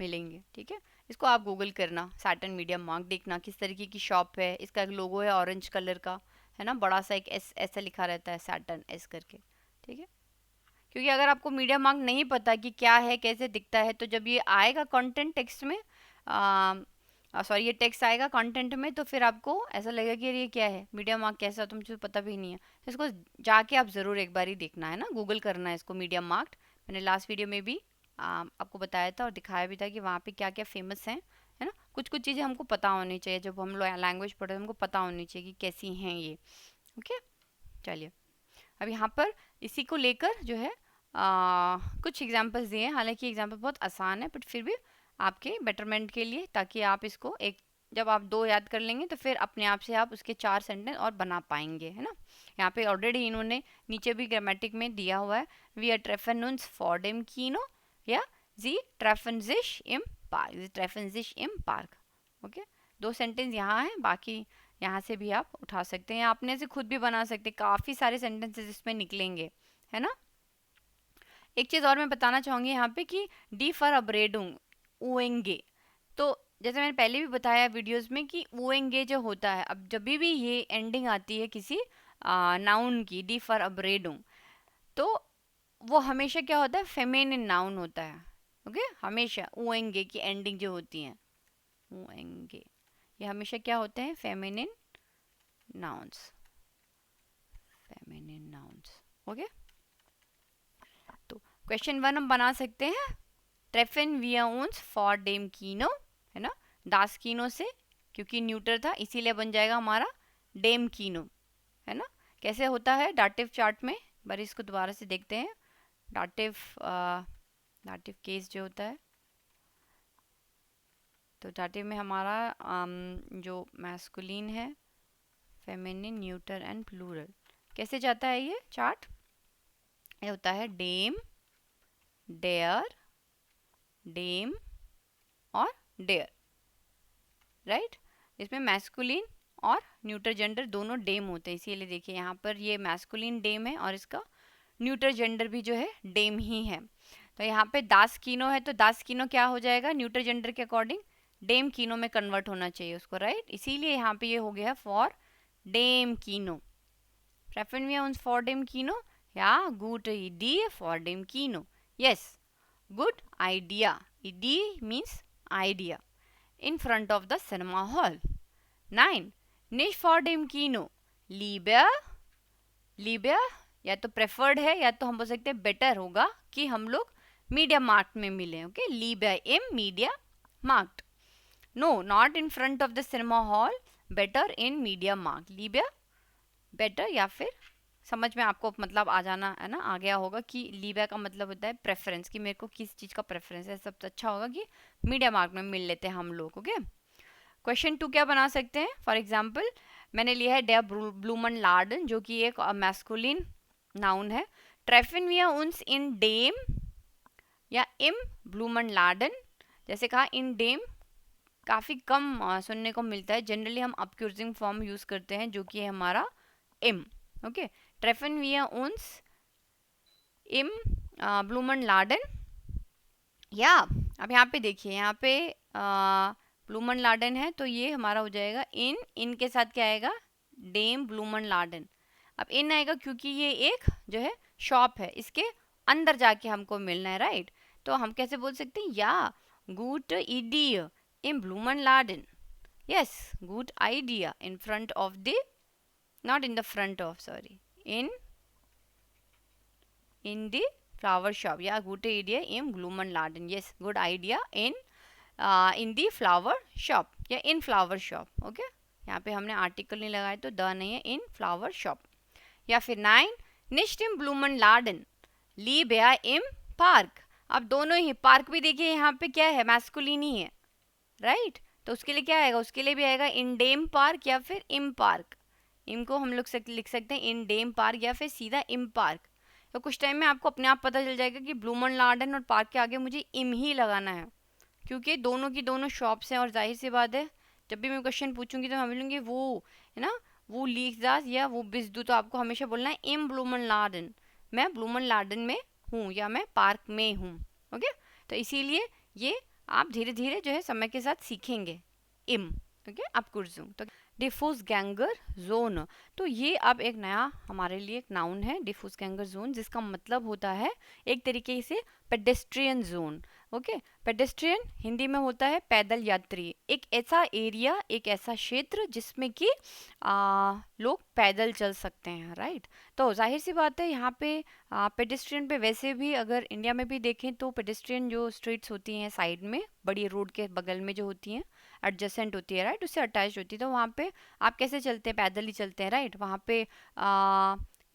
मिलेंगे, ठीक है। इसको आप गूगल करना, सैटर्न मीडियम मार्क, देखना किस तरीके की शॉप है, इसका एक लोगो है ऑरेंज कलर का, है ना, बड़ा सा एक एस ऐसा लिखा रहता है, सैटर्न एस करके, ठीक है। क्योंकि अगर आपको मीडियम मार्क नहीं पता कि क्या है, कैसे दिखता है, तो जब ये आएगा कंटेंट टेक्स्ट में, सॉरी ये टेक्स्ट आएगा कंटेंट में, तो फिर आपको ऐसा लगेगा कि ये क्या है, मीडियम मार्क कैसा, तो मुझे पता भी नहीं है। तो इसको जाके आप ज़रूर एक बार ही देखना है ना, गूगल करना है इसको, मीडियम मार्क। मैंने लास्ट वीडियो में भी आपको बताया था और दिखाया भी था कि वहाँ पे क्या क्या फेमस हैं, है ना। कुछ कुछ चीज़ें हमको पता होनी चाहिए, जब हम लोग लैंग्वेज पढ़े हमको पता होनी चाहिए कि कैसी हैं ये, ओके। चलिए अब यहाँ पर इसी को लेकर जो है कुछ एग्जांपल्स दिए हैं, हालांकि एग्जांपल बहुत आसान है बट फिर भी आपके बेटरमेंट के लिए, ताकि आप इसको एक, जब आप 2 याद कर लेंगे तो फिर अपने आप से आप उसके 4 सेंटेंस और बना पाएंगे, है ना। यहाँ पे ऑलरेडी इन्होंने नीचे भी ग्रामेटिक में दिया हुआ है, वी आर ट्रेफन उन्स फॉर डेम कीनो या जी ट्रेफन जिश इम पार्क, जी ट्रेफन जिश इम पार्क। ओके, 2 सेंटेंस यहाँ है, बाकी यहाँ से भी आप उठा सकते हैं, अपने से खुद भी बना सकते हैं, काफ़ी सारे सेंटेंसेस इसमें निकलेंगे, है ना। एक चीज़ और मैं बताना चाहूँगी यहाँ पे कि डी फॉर अब्रेडुंग, उएंगे, तो जैसे मैंने पहले भी बताया वीडियोस में कि उएंगे जो होता है, अब जब भी ये एंडिंग आती है किसी नाउन की, डी फॉर अब्रेडुंग, तो वो हमेशा क्या होता है, फेमिनिन नाउन होता है। ओके, हमेशा उएंगे की एंडिंग जो होती है, उएंगे, ये हमेशा क्या होते हैं, feminine nouns, feminine nouns. Okay, तो क्वेश्चन 1 हम बना सकते हैं, ट्रेफन विया उन्स फॉर डेम कीनो, है ना, दास कीनो से, क्योंकि न्यूटर था इसीलिए बन जाएगा हमारा डेम कीनो, है ना। कैसे होता है डाटिव चार्ट में, बार इसको दोबारा से देखते हैं, डाटिव डाटिव केस जो होता है, तो डाटिव में हमारा जो मैस्कुलिन है, फेमिनिन, न्यूटर एंड प्लूरल, कैसे जाता है ये चार्ट, ये होता है डेम, डेयर, डेम और डेयर, राइट। इसमें मैस्कुलिन और न्यूटर जेंडर दोनों डेम होते हैं, इसीलिए देखिए यहाँ पर ये मैस्कुलिन डेम है और इसका न्यूटर जेंडर भी जो है डेम ही है। तो यहाँ पे दास कीनो है, तो दास कीनो क्या हो जाएगा, न्यूटर जेंडर के अकॉर्डिंग डेम कीनो में कन्वर्ट होना चाहिए उसको, राइट। इसीलिए यहाँ पे ये हो गया फॉर डेम कीनो, ट्रेफन विया उन्स फॉर डेम कीनो या good idea for dem kino, yes, good idea, idea means idea, in front of the cinema hall. 9 nicht for dem kino, lieber, lieber या तो प्रेफर्ड है या तो हम बोल सकते हैं बेटर होगा कि हम लोग मीडिया मार्ट में मिले, okay, lieber im Media Markt, no not in front of the cinema hall, better in Media Markt, lieber better, या फिर समझ में आपको मतलब आ जाना है ना, आ गया होगा कि लीबा का मतलब होता है प्रेफरेंस, कि मेरे को किस चीज़ का प्रेफरेंस है, सबसे अच्छा होगा कि मीडिया मार्क में मिल लेते हैं हम लोग। ओके, क्वेश्चन 2 क्या बना सकते हैं, फॉर एग्जांपल मैंने लिया है डेयर ब्लूमन लार्डन, जो कि एक मैस्कुलिन नाउन है, ट्रेफन विया उन्स इन डेम या इम ब्लूमन लार्डन, जैसे कहा इन डेम काफ़ी कम सुनने को मिलता है, जनरली हम अक्यूजिंग फॉर्म यूज़ करते हैं जो कि है हमारा इम। ओके, ट्रेफन विया उन्स इम ब्लूमन लार्डन, या अब यहाँ पे देखिए, यहाँ पे ब्लूमन लार्डन है तो ये हमारा हो जाएगा इन के साथ क्या आएगा, डेम ब्लूमन लार्डन। अब इन आएगा क्योंकि ये एक जो है शॉप है, इसके अंदर जाके हमको मिलना है, राइट। तो हम कैसे बोल सकते हैं, या गुड idea इन ब्लूमन लार्डन, yes, good idea in front of the, not in the front of, sorry, in the flower shop, yeah, good idea in Blumen Laden, yes, good idea in the flower shop या in flower shop। Okay, यहाँ पे हमने article नहीं लगाया तो the नहीं है, इन flower shop. या फिर 9 nicht im Blumen Laden, lieb er im Park, अब दोनों ही, पार्क भी देखिए यहाँ पे क्या है, मैस्कुलिन ही है, राइट, तो उसके लिए क्या आएगा, उसके लिए भी आएगा इन डेम पार्क या फिर इम पार्क, इम को हम लोग लिख सकते हैं इन डेम पार्क या फिर सीधा इम पार्क। तो कुछ टाइम में आपको अपने आप पता चल जाएगा कि ब्लूमन लार्डन और पार्क के आगे मुझे इम ही लगाना है, क्योंकि दोनों की दोनों शॉप्स हैं, और जाहिर सी बात है जब भी मैं क्वेश्चन पूछूंगी तो मैं बोलूँगी वो है ना, वो लीकदास या वो बिजदू, तो आपको हमेशा बोलना है इम ब्लूमन लार्डन, मैं ब्लूमन लार्डन में हूँ या मैं पार्क में हूँ। ओके, तो इसीलिए ये आप धीरे धीरे जो है समय के साथ सीखेंगे इम। ओके, आप कुर्जूम तो डिफूज गैंगर जोन, तो ये अब एक नया हमारे लिए एक नाउन है, डिफूज गैंगर जोन, जिसका मतलब होता है एक तरीके से pedestrian zone. Okay, pedestrian Hindi में होता है पैदल यात्री, एक ऐसा एरिया, एक ऐसा क्षेत्र जिसमें कि लोग पैदल चल सकते हैं, राइट। तो जाहिर सी बात है यहाँ पे पेडेस्ट्रियन पे, वैसे भी अगर इंडिया में भी देखें तो पेडेस्ट्रियन जो स्ट्रीट्स होती हैं साइड में, बड़ी रोड के बगल में जो होती हैं, एडजेसेंट होती है, राइट, उससे अटैच होती है, तो वहाँ पे आप कैसे चलते हैं, पैदल ही चलते हैं, राइट। वहाँ पे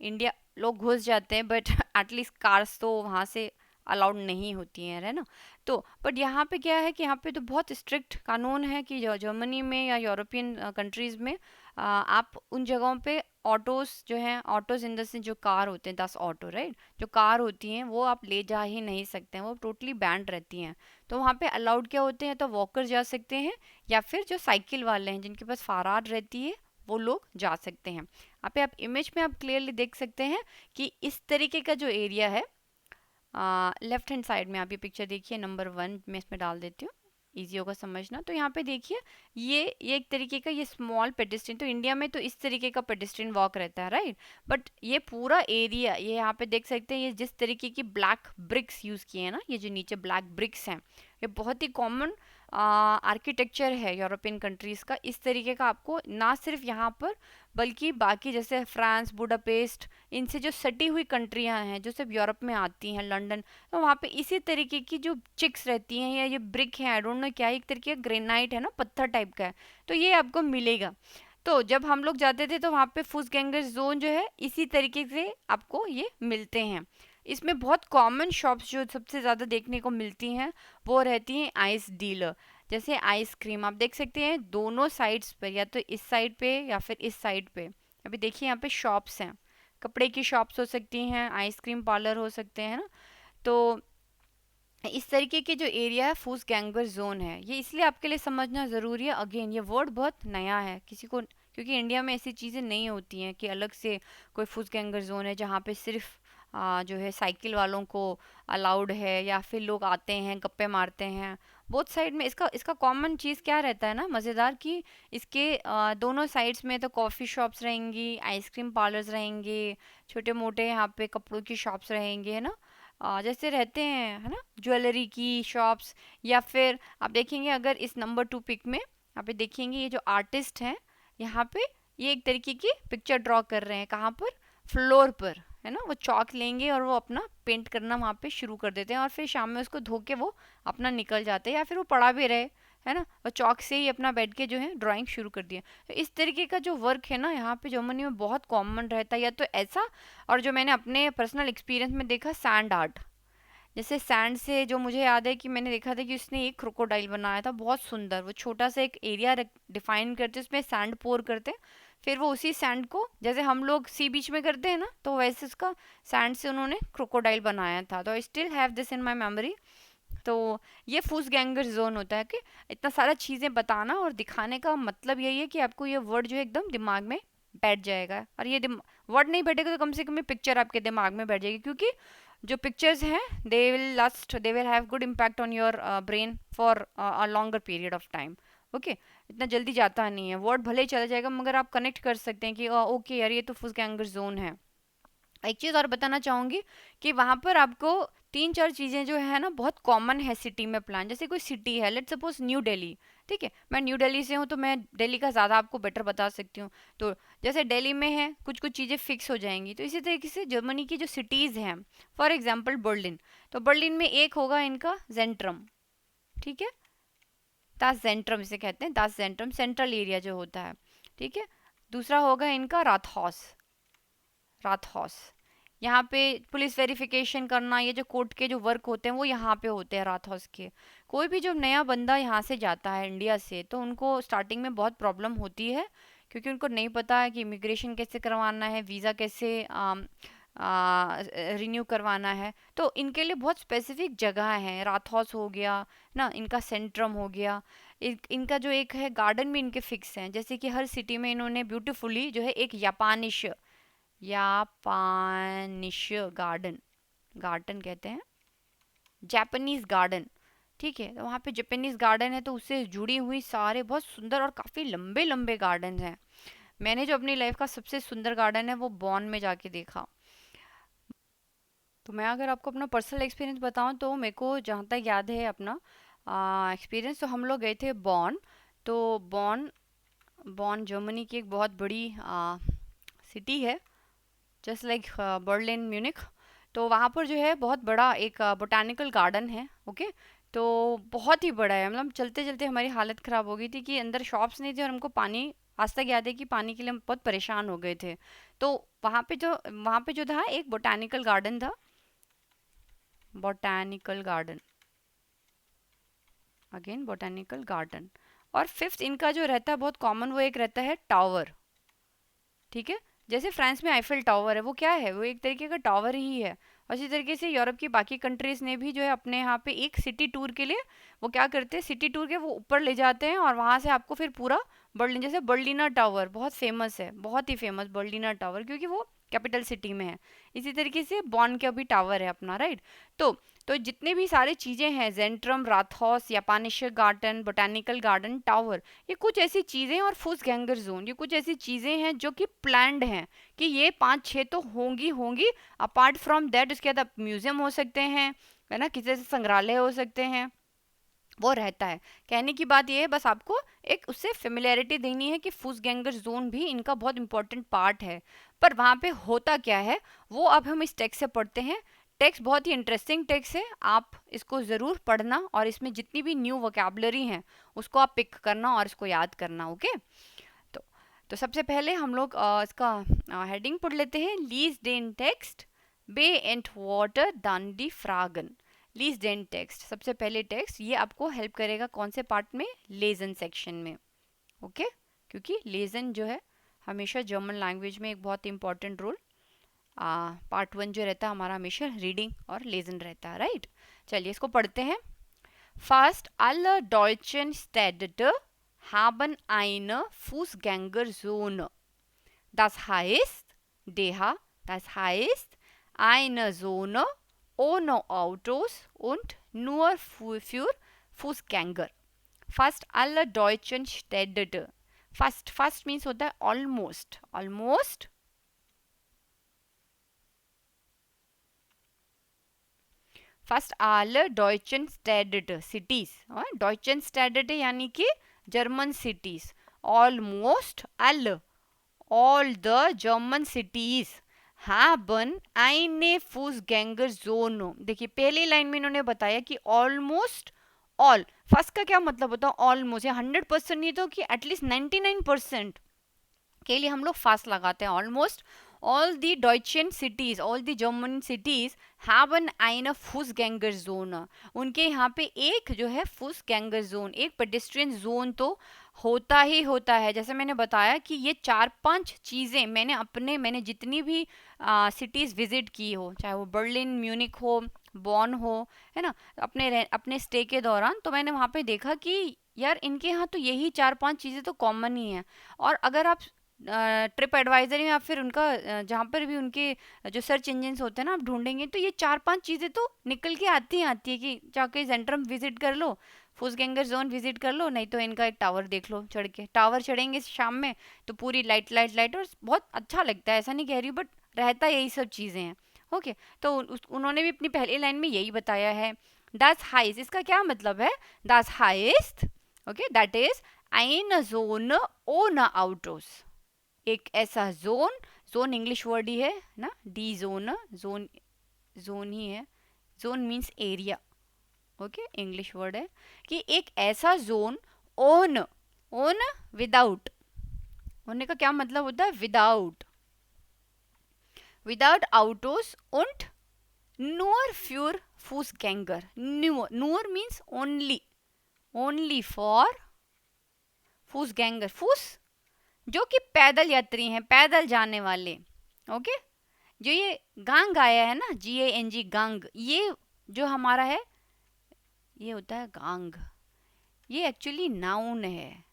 इंडिया लोग घुस जाते हैं, बट एटलीस्ट कार्स तो वहाँ से अलाउड नहीं होती हैं, है ना। तो बट यहाँ पे क्या है कि यहाँ पे तो बहुत स्ट्रिक्ट कानून है कि जो जर्मनी में या यूरोपियन कंट्रीज़ में आप उन जगहों पे ऑटोज जो हैं, ऑटोज इन द सेंस जो कार होते हैं, 10 ऑटो, राइट, जो कार होती हैं वो आप ले जा ही नहीं सकते हैं, वो टोटली बैंड रहती हैं। तो वहाँ पे अलाउड क्या होते हैं, तो वॉकर जा सकते हैं या फिर जो साइकिल वाले हैं जिनके पास फारार रहती है वो लोग जा सकते हैं। यहाँ पे आप इमेज में आप क्लियरली देख सकते हैं कि इस तरीके का जो एरिया है, लेफ्ट हैंड साइड में आप ये पिक्चर देखिए, नंबर 1 मैं इसमें डाल देती हूँ, इजी होगा समझना। तो यहाँ पे देखिए ये एक तरीके का ये स्मॉल पेडेस्ट्रियन, तो इंडिया में तो इस तरीके का पेडेस्ट्रियन वॉक रहता है, राइट। बट ये पूरा एरिया, ये यहाँ पे देख सकते हैं, ये जिस तरीके की ब्लैक ब्रिक्स यूज़ किए हैं ना, ये जो नीचे ब्लैक ब्रिक्स हैं, ये बहुत ही कॉमन आर्किटेक्चर है यूरोपियन कंट्रीज़ का। इस तरीके का आपको ना सिर्फ यहाँ पर बल्कि बाकी जैसे फ्रांस, बुडापेस्ट, इनसे जो सटी हुई कंट्रियां हैं जो सिर्फ यूरोप में आती हैं, लंदन, तो वहाँ पे इसी तरीके की जो चिक्स रहती हैं या ये ब्रिक है, आई डोंट नो क्या, एक तरीके का ग्रेनाइट है ना, पत्थर टाइप का है, तो ये आपको मिलेगा। तो जब हम लोग जाते थे तो वहाँ पे फुसगैंगर्स जोन जो है इसी तरीके से आपको ये मिलते हैं। इसमें बहुत कॉमन शॉप्स जो सबसे ज़्यादा देखने को मिलती हैं वो रहती हैं आइस डीलर। जैसे आइसक्रीम आप देख सकते हैं दोनों साइड्स पर, या तो इस साइड पे या फिर इस साइड पे। अभी देखिए यहाँ पे शॉप्स हैं, कपड़े की शॉप्स हो सकती हैं, आइसक्रीम पार्लर हो सकते हैं ना। तो इस तरीके के जो एरिया है फूस गैंगर जोन है, ये इसलिए आपके लिए समझना ज़रूरी है। अगेन ये वर्ड बहुत नया है किसी को, क्योंकि इंडिया में ऐसी चीज़ें नहीं होती हैं कि अलग से कोई फूस गैंगर जोन है जहाँ पे सिर्फ जो है साइकिल वालों को अलाउड है या फिर लोग आते हैं गप्पे मारते हैं। बोथ साइड में इसका इसका कॉमन चीज़ क्या रहता है ना मज़ेदार, कि इसके दोनों साइड्स में तो कॉफ़ी शॉप्स रहेंगी, आइसक्रीम पार्लर्स रहेंगे, छोटे मोटे यहाँ पे कपड़ों की शॉप्स रहेंगे, है ना, जैसे रहते हैं, है ना, ज्वेलरी की शॉप्स। या फिर आप देखेंगे अगर इस नंबर 2 पिक में यहाँ पे देखेंगे ये जो आर्टिस्ट हैं यहाँ पे, ये एक तरीके की पिक्चर ड्रॉ कर रहे हैं, कहाँ पर, फ्लोर पर, है ना। वो चॉक लेंगे और वो अपना पेंट करना वहाँ पे शुरू कर देते हैं और फिर शाम में उसको धो के वो अपना निकल जाते हैं, या फिर वो पड़ा भी रहे, है ना, और चॉक से ही अपना बैठ के जो है ड्राइंग शुरू कर दिया। तो इस तरीके का जो वर्क है ना यहाँ पे जर्मनी में बहुत कॉमन रहता है, या तो ऐसा, और जो मैंने अपने पर्सनल एक्सपीरियंस में देखा सैंड आर्ट। जैसे सैंड से जो मुझे याद है कि मैंने देखा था कि उसने एक क्रोकोडाइल बनाया था बहुत सुंदर, वो छोटा सा एक एरिया डिफाइन करते उसमें सैंड पोर करते, फिर वो उसी सैंड को जैसे हम लोग सी बीच में करते हैं ना, तो वैसे उसका सैंड से उन्होंने क्रोकोडाइल बनाया था। तो I still have this in my memory. तो ये फूस गैंगर जोन होता है कि इतना सारा चीज़ें बताना और दिखाने का मतलब यही है कि आपको ये वर्ड जो है एकदम दिमाग में बैठ जाएगा। और ये वर्ड नहीं बैठेगा तो कम से कम ये पिक्चर आपके दिमाग में बैठ जाएगी, क्योंकि जो पिक्चर्स हैं they will have good impact on your brain for a longer period of time. Okay, इतना जल्दी जाता नहीं है, वर्ड भले ही चला जाएगा मगर आप कनेक्ट कर सकते हैं कि ओके यार ये तो फुस गैंगर जोन है। एक चीज़ और बताना चाहूँगी कि वहाँ पर आपको 3-4 चीज़ें जो है ना बहुत कॉमन है सिटी में प्लान। जैसे कोई सिटी है, लेट्स सपोज न्यू दिल्ली, ठीक है, मैं न्यू दिल्ली से हूँ तो मैं दिल्ली का ज़्यादा आपको बेटर बता सकती हूँ। तो जैसे दिल्ली में है कुछ कुछ चीज़ें फिक्स हो जाएंगी, तो इसी तरीके से जर्मनी की जो सिटीज़ हैं, फॉर एग्जाम्पल बर्लिन, तो बर्लिन में एक होगा इनका जेंट्रम, ठीक है, दास जेंट्रम इसे कहते हैं, दास जेंट्रम सेंट्रल एरिया जो होता है, ठीक है। दूसरा होगा इनका राथहॉस, राथहॉस, यहाँ पे पुलिस वेरिफिकेशन करना, ये जो कोर्ट के जो वर्क होते हैं वो यहाँ पे होते हैं रात हाउस के। कोई भी जो नया बंदा यहाँ से जाता है इंडिया से, तो उनको स्टार्टिंग में बहुत प्रॉब्लम होती है, क्योंकि उनको नहीं पता है कि इमिग्रेशन कैसे करवाना है, वीज़ा कैसे रिन्यू करवाना है। तो इनके लिए बहुत स्पेसिफिक जगह है, रात हाउस हो गया ना, इनका सेंट्रम हो गया, इनका जो एक है गार्डन भी इनके फिक्स हैं। जैसे कि हर सिटी में इन्होंने ब्यूटीफुली जो है एक जापानिश, जापानिश गार्डन, गार्डन कहते हैं, जापानीज गार्डन, ठीक है, तो वहाँ पे जापानीज गार्डन है, तो उससे जुड़ी हुई सारे बहुत सुंदर और काफ़ी लंबे लंबे गार्डन हैं। मैंने जो अपनी लाइफ का सबसे सुंदर गार्डन है वो बॉन में जाके देखा। तो मैं अगर आपको अपना पर्सनल एक्सपीरियंस बताऊं तो मेरे को जहाँ तक याद है अपना एक्सपीरियंस, तो हम लोग गए थे बॉन। तो बॉन, बॉन जर्मनी की एक बहुत बड़ी सिटी है, जस्ट लाइक बर्लिन, म्यूनिख। तो वहाँ पर जो है बहुत बड़ा एक बोटानिकल गार्डन है, ओके। तो बहुत ही बड़ा है, मतलब चलते चलते हमारी हालत ख़राब हो गई थी कि अंदर शॉप्स नहीं थी और हमको पानी, आज तक याद है कि पानी के लिए हम बहुत परेशान हो गए थे। तो वहाँ पे जो था एक बोटानिकल गार्डन था, botanical garden, again botanical garden. और फिफ्थ इनका जो रहता है बहुत कॉमन, वो एक रहता है टावर, ठीक है। जैसे फ्रांस में आईफिल टावर है, वो क्या है, वो एक तरीके का टावर ही है। और इसी तरीके से यूरोप की बाकी कंट्रीज ने भी जो है अपने यहाँ पे एक सिटी टूर के लिए वो क्या करते हैं, सिटी टूर के वो ऊपर ले जाते हैं और वहाँ से आपको फिर पूरा बर्लिन, जैसे बर्लिनर टावर बहुत फेमस है, बहुत ही फेमस बर्लिनर टावर, क्योंकि वो कैपिटल सिटी में है। इसी तरीके से बॉन का भी टावर है अपना, राइट। तो जितने भी सारे चीज़ें हैं, जेंट्रम, राथहॉस, जापानिश गार्डन, बोटानिकल गार्डन, टावर, ये कुछ ऐसी चीज़ें, और फुसगैंगर जोन, ये कुछ ऐसी चीज़ें हैं जो कि प्लान्ड हैं कि ये 5-6 तो होंगी होंगी। अपार्ट फ्रॉम दैट उसके बाद म्यूजियम हो सकते हैं, है ना, किसी से संग्रहालय हो सकते हैं, वो रहता है। कहने की बात ये है, बस आपको एक उससे फेमिलियरिटी देनी है कि फुसगैंगर जोन भी इनका बहुत इंपॉर्टेंट पार्ट है। पर वहाँ पे होता क्या है वो अब हम इस टेक्स्ट से पढ़ते हैं। टेक्स्ट बहुत ही इंटरेस्टिंग टेक्स्ट है, आप इसको ज़रूर पढ़ना और इसमें जितनी भी न्यू वोकैबुलरी हैं उसको आप पिक करना और इसको याद करना, ओके। तो तो सबसे पहले हम लोग इसका हेडिंग पढ़ लेते हैं। लीज डेन टेक्स्ट बे एंड वाटर दान दी फ्रागन। लीज डेन टेक्स्ट, सबसे पहले टेक्स्ट, ये आपको हेल्प करेगा कौन से पार्ट में, लेजन सेक्शन में, ओके। क्योंकि लेजन जो है हमेशा जर्मन लैंग्वेज में एक बहुत इंपॉर्टेंट रोल, पार्ट 1 जो रहता है हमारा हमेशा रीडिंग और लेजन रहता है, राइट। चलिए इसको पढ़ते हैं। Fast alle deutschen Städte haben eine Fußgängerzone. Das heißt eine Zone ohne Autos und nur für Fußgänger. Fast alle deutschen Städte. Fast means होता है almost. फर्स्ट आल डॉइचन स्टैडट सिटीज, डॉइचन स्टैडट यानी कि German cities, almost all the German cities haben eine Fußgänger Zone। देखिए पहली line में इन्होंने बताया कि ऑलमोस्ट ऑल, फर्स्ट का क्या मतलब होता है, ऑलमोस्ट, या 100% नहीं तो कि एटलीस्ट 99% के लिए हम लोग फास्ट लगाते हैं। Almost all the deutschen cities, all the German cities have eine Fußgänger Zone। उनके यहाँ पे एक जो है Fußgänger Zone, एक pedestrian zone तो होता ही होता है। जैसे मैंने बताया कि ये 4-5 चीज़ें मैंने जितनी भी सिटीज़ विजिट की हो, चाहे वो बर्लिन, म्यूनिक हो, बॉन हो, है ना, अपने स्टे के दौरान, तो मैंने वहाँ पे देखा कि यार इनके यहाँ तो यही 4-5 चीज़ें तो कॉमन ही हैं। और अगर आप ट्रिप एडवाइजर या फिर उनका जहाँ पर भी उनके जो सर्च इंजन्स होते हैं ना, आप ढूंढेंगे तो ये 4-5 चीज़ें तो निकल के आती है कि जाके जेंट्रम विजिट कर लो, फुसगैंगर जोन विजिट कर लो, नहीं तो इनका एक टावर देख लो, चढ़ के टावर चढ़ेंगे शाम में तो पूरी लाइट और बहुत अच्छा लगता है, ऐसा नहीं कह रही बट रहता यही सब चीज़ें हैं, ओके। तो उन्होंने भी अपनी पहली लाइन में यही बताया है। das heißt, इसका क्या मतलब है, das heißt, okay, that is eine Zone ohne Autos। एक ऐसा जोन इंग्लिश वर्ड ही है ना, डी जोन ही है, zone means area, okay, English word है कि एक ऐसा जोन, ओन विदाउट, होने का क्या मतलब होता है, without आउटोस und nur für Fußgänger। nur means only for Fußgänger, जो कि पैदल यात्री हैं, पैदल जाने वाले, ओके। जो ये गांग आया है ना, GANG, गांग, ये जो हमारा है ये होता है गांग, ये एक्चुअली नाउन है।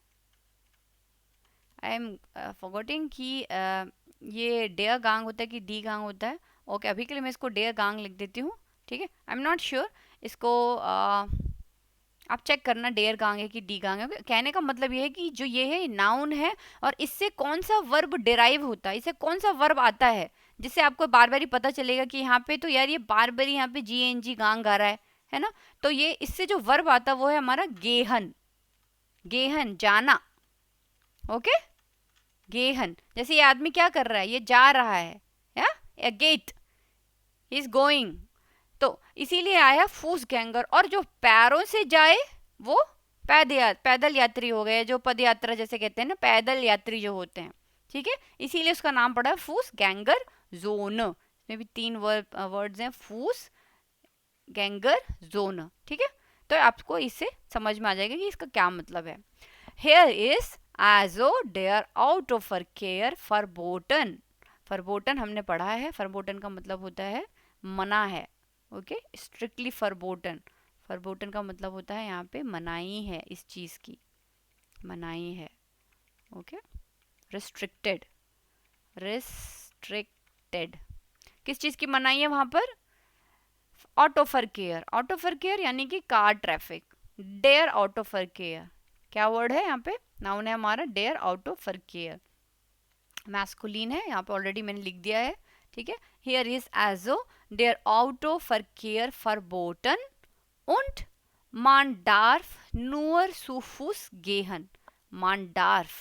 आई एम फॉरगेटिंग कि ये डेयर गांग होता है कि डी गांग होता है, ओके। अभी के लिए मैं इसको डेयर गांग लिख देती हूँ, ठीक है। आई एम नॉट श्योर, इसको आप चेक करना डेयर गांग है कि डी गांग है। कहने का मतलब ये है कि जो ये है नाउन है और इससे कौन सा वर्ब डिराइव होता है, इससे कौन सा वर्ब आता है जिससे आपको बार बार ही पता चलेगा कि यहाँ पे तो यार ये बार बार यहाँ पे GANG गांग आ रहा है ना। तो ये इससे जो वर्ब आता है वो है हमारा गेहन जाना, ओके, गेहन। जैसे ये आदमी क्या कर रहा है, ये जा रहा है, या गेट, ही इज गोइंग, तो इसीलिए आया फूसगैंगर। और जो पैरों से जाए वो पैदल यात्री हो गए, जो पद यात्रा जैसे कहते हैं ना, पैदल यात्री जो होते हैं, ठीक है, इसीलिए उसका नाम पड़ा है फूस गैंगर जोन। इसमें भी 3 वर्ड्स हैं, फूस गैंगर जोन। ठीक है, तो आपको इससे समझ में आ जाएगा कि इसका क्या मतलब है। हेयर इज एजो डेयर आउट ऑफ हर केयर फॉरबोटन। फॉरबोटन हमने पढ़ा है, फॉरबोटन का मतलब होता है मना है। ओके, स्ट्रिक्टली फॉरबोटन, फॉरबोटन का मतलब होता है यहाँ पे मनाही है, इस चीज की मनाही है। ओके, रिस्ट्रिक्टेड, रिस्ट्रिक्टेड, किस चीज की मनाही है वहां पर? आउट ऑफ हर केयर, आउट ऑफ हर केयर यानी कि कार ट्रैफिक। डेयर आउट ऑफ हर केयर क्या वर्ड है यहाँ पे? नाउन है हमारा डेयर आउट ऑफ हर केयर, मैस्कुलिन है यहाँ पे, ऑलरेडी मैंने लिख दिया है। ठीक है, हियर इज एजो डेयर आउट ऑफ हर केयर फॉरबोटन und man darf nur zu Fuß gehen। man darf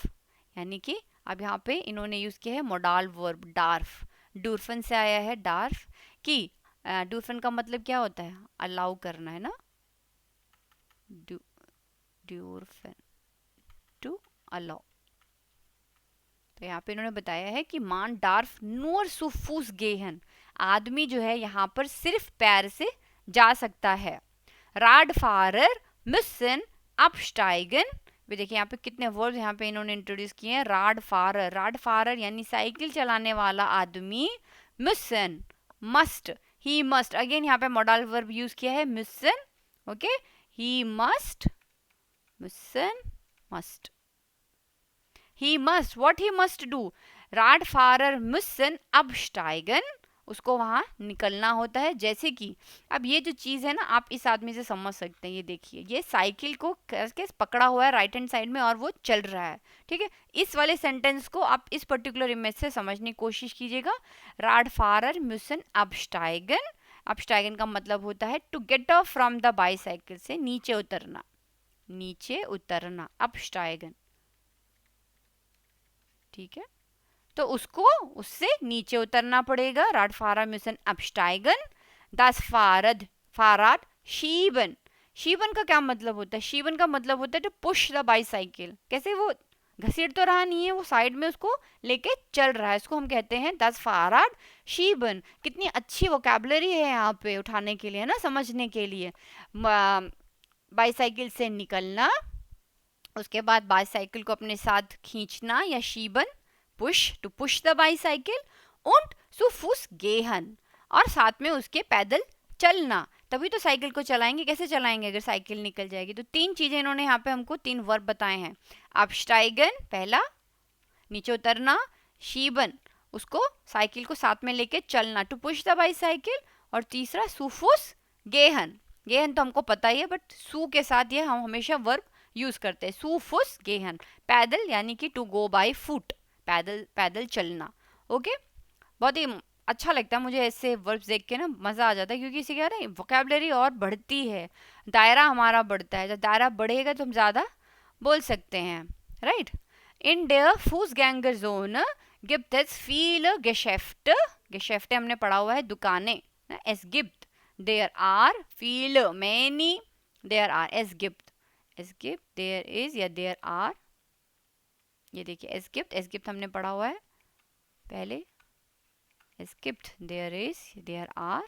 यानी कि अब यहाँ पे इन्होंने यूज किया है मोडाल वर्ब डार्फ, डूरफन से आया है डार्फ कि डूरफन का मतलब क्या होता है? अलाउ करना है ना, डूरफन टू अलाउ। तो यहाँ पे इन्होंने बताया है कि मान डार्फ नूर सुफूस गेहन, आदमी जो है यहाँ पर सिर्फ पैर से जा सकता है। राडफारर müssen absteigen, भी देखिए यहाँ पे कितने वर्ड यहाँ पे इन्होंने इंट्रोड्यूस किए हैं। राडफारर, राडफारर यानी साइकिल चलाने वाला आदमी, müssen must, he must, again यहाँ पे मॉडल वर्ब यूज किया है müssen। Okay, he must, müssen must, he must, what he must do? Radfahrer müssen absteigen, उसको वहां निकलना होता है। जैसे कि अब ये जो चीज है ना, आप इस आदमी से समझ सकते हैं, ये देखिए ये साइकिल को कैसे पकड़ा हुआ है राइट हैंड साइड में और वो चल रहा है। ठीक है, इस वाले सेंटेंस को आप इस पर्टिकुलर इमेज से समझने की कोशिश कीजिएगा। Radfahrer müssen absteigen, absteigen का मतलब होता है to get off from the bicycle, से नीचे उतरना, नीचे उतरना, absteigen। ठीक है, तो उसको उससे नीचे उतरना पड़ेगा। राडफारा मिशन अपस्टाइगन, दस फारद फाराड शीबन, शीबन का क्या मतलब होता है? शीबन का मतलब होता है टू पुश द बाईसाइकिल, कैसे वो घसीट तो रहा नहीं है, वो साइड में उसको लेके चल रहा है, इसको हम कहते हैं दस फाराड शीबन। कितनी अच्छी वोकैबुलरी है यहाँ पे उठाने के लिए ना, समझने के लिए। बाईसाइकिल से निकलना, उसके बाद बाईसाइकिल को अपने साथ खींचना या शीबन, push to push the bicycle, und zu Fuß gehen, और साथ में उसके पैदल चलना। तभी तो साइकिल को चलाएंगे, कैसे चलाएंगे अगर साइकिल निकल जाएगी? तो 3 चीजें इन्होंने यहाँ पे हमको 3 वर्ब बताए हैं। अपस्टाइगन पहला, नीचे उतरना, शीबन उसको साइकिल को साथ में लेके चलना, टू पुश द बाईसाइकिल, और तीसरा सुफुस गेहन। गेहन तो हमको पता ही है, बट सू के साथ ये हम हमेशा वर्ब यूज करते हैं। सुफुस गेहन, पैदल यानी कि टू गो बाय फुट, पैदल पैदल चलना। ओके, बहुत ही अच्छा लगता है मुझे ऐसे वर्ब्स देख के ना, मज़ा आ जाता है, क्योंकि इसे क्या है वोकैबुलरी और बढ़ती है, दायरा हमारा बढ़ता है। जब दायरा बढ़ेगा तो हम ज़्यादा बोल सकते हैं, राइट। इन डेयर फूसगैंगर जोन गिप्ट एस फील गेशेफ्ट, गेशेफ्ट हमने पढ़ा हुआ है दुकानें, एस गिप्ट, देयर आर फील मैनी, देयर आर एस गिप्ट, एस गिप्ट देयर इज या देयर आर, ये देखिए एस गिप्ट हमने पढ़ा हुआ है पहले, एस गिप्ट देयर इज देयर आर,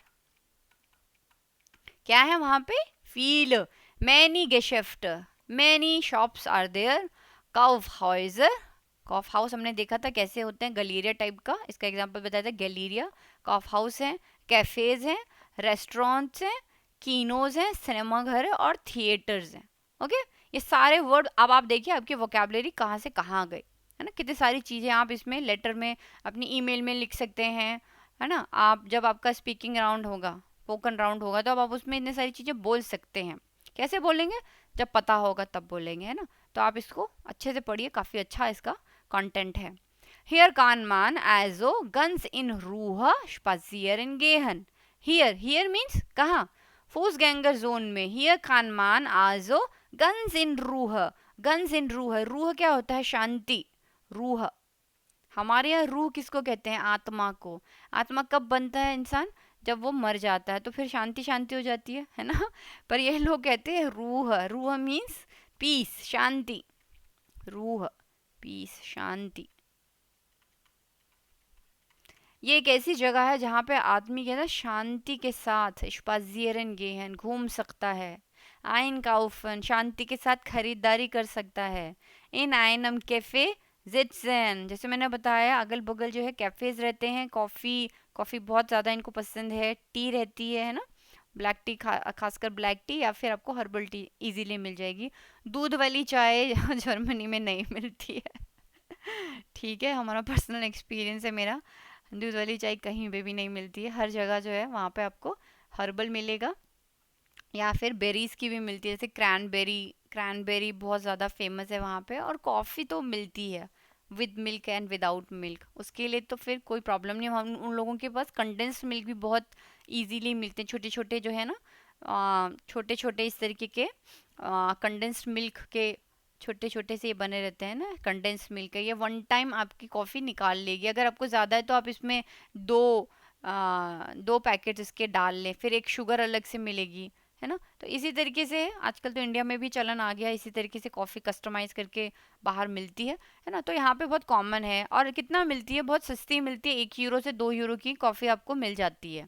क्या है वहां पे? फील, मैनी गेशेफ्ट, मैनी शॉप्स आर देयर, काउफ हाउसर, कॉफ हाउस हमने देखा था कैसे होते हैं, गैलेरिया टाइप का, इसका एग्जांपल बताया था गैलेरिया। कॉफ हाउस है, कैफेज हैं, रेस्टोरेंट्स हैं, कीनोज हैं, सिनेमा घर है, और थिएटर्स हैं। ओके, ये सारे वर्ड अब आप देखिए आपकी वोकैबुलरी कहाँ से कहाँ गई, है ना। कितनी सारी चीज़ें आप इसमें लेटर में, अपनी ईमेल में लिख सकते हैं, है ना। आप जब आपका स्पीकिंग राउंड होगा, स्पोकन राउंड होगा, तो अब आप उसमें इतनी सारी चीज़ें बोल सकते हैं। कैसे बोलेंगे? जब पता होगा तब बोलेंगे, है ना। तो आप इसको अच्छे से पढ़िए, काफ़ी अच्छा इसका कंटेंट है। हियर कान मान एजो गन्स इन रूह स्पाजियरन गेहन, हियर, हियर मीन्स कहाँ? फूसगैंगर जोन में। हियर कान मान आजो गन्स इन रूह, गन्स इन रूह, रूह क्या होता है? शांति, रूह। हमारे यहाँ रूह किसको कहते हैं? आत्मा को। आत्मा कब बनता है इंसान? जब वो मर जाता है, तो फिर शांति शांति हो जाती है ना। पर ये लोग कहते हैं रूह, रूह मीन्स पीस, शांति, रूह पीस शांति। ये एक ऐसी जगह है जहाँ पे आदमी के ना शांति के साथ स्पाजियरन गेहन घूम सकता है, आइन काउफन शांति के साथ खरीदारी कर सकता है, इन आइनम कैफे जिट्सन, जैसे मैंने बताया अगल बगल जो है कैफेज रहते हैं, कॉफ़ी कॉफ़ी बहुत ज़्यादा इनको पसंद है, टी रहती है ना, ब्लैक टी खासकर ब्लैक टी, या फिर आपको हर्बल टी इजीली मिल जाएगी। दूध वाली चाय जर्मनी में नहीं मिलती है। ठीक है, हमारा पर्सनल एक्सपीरियंस है मेरा, दूध वाली चाय कहीं पे भी नहीं मिलती है, हर जगह जो है वहाँ पे आपको हर्बल मिलेगा, या फिर बेरीज की भी मिलती है, जैसे क्रैनबेरी, क्रैनबेरी बहुत ज़्यादा फेमस है वहाँ पे। और कॉफ़ी तो मिलती है with milk and without milk, उसके लिए तो फिर कोई प्रॉब्लम नहीं। हम उन लोगों के पास कंडेंस्ड मिल्क भी बहुत इजीली मिलते हैं, छोटे छोटे जो है ना, छोटे छोटे इस तरीके के कंडेंस्ड मिल्क के छोटे छोटे से ये बने रहते हैं ना कंडेंस्ड मिल्क, ये वन टाइम आपकी कॉफ़ी निकाल लेगी। अगर आपको ज़्यादा है तो आप इसमें दो 2 पैकेट इसके डाल लें, फिर एक शुगर अलग से मिलेगी, है ना। तो इसी तरीके से आजकल तो इंडिया में भी चलन आ गया, इसी तरीके से कॉफ़ी कस्टमाइज करके बाहर मिलती है ना। तो यहाँ पे बहुत कॉमन है, और कितना मिलती है, बहुत सस्ती मिलती है, 1 यूरो से 2 यूरो की कॉफ़ी आपको मिल जाती है।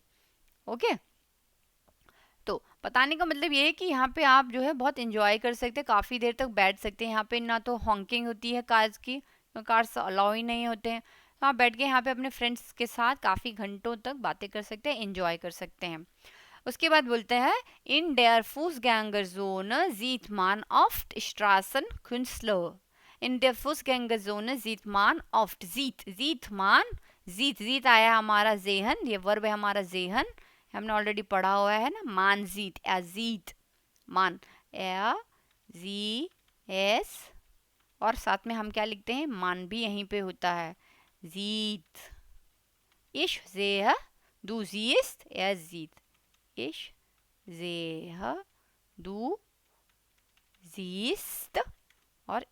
ओके, तो बताने का मतलब ये है कि यहाँ पे आप जो है बहुत इंजॉय कर सकते हैं, काफ़ी देर तक बैठ सकते हैं। यहाँ पे ना तो हॉन्किंग होती है कार्स की, कार्स अलाउ ही नहीं होते हैं, तो आप बैठ के यहाँ पे अपने फ्रेंड्स के साथ काफ़ी घंटों तक बातें कर सकते हैं, इंजॉय कर सकते हैं। उसके बाद बोलते हैं इन dare Fußgängerzone sieht man oft Straßenkünstler. In der Fußgängerzone sieht man oft, sieht man, sieht आया हमारा जेहन, ये वर्ब है हमारा जेहन, हमने ऑलरेडी पढ़ा हुआ है ना, मान जीत या जीत, मान या जी एस, और साथ में हम क्या लिखते हैं, मान भी यहीं पे होता है, जीत, ich sehe, du siehst, sieht, ich sehe, du siehst और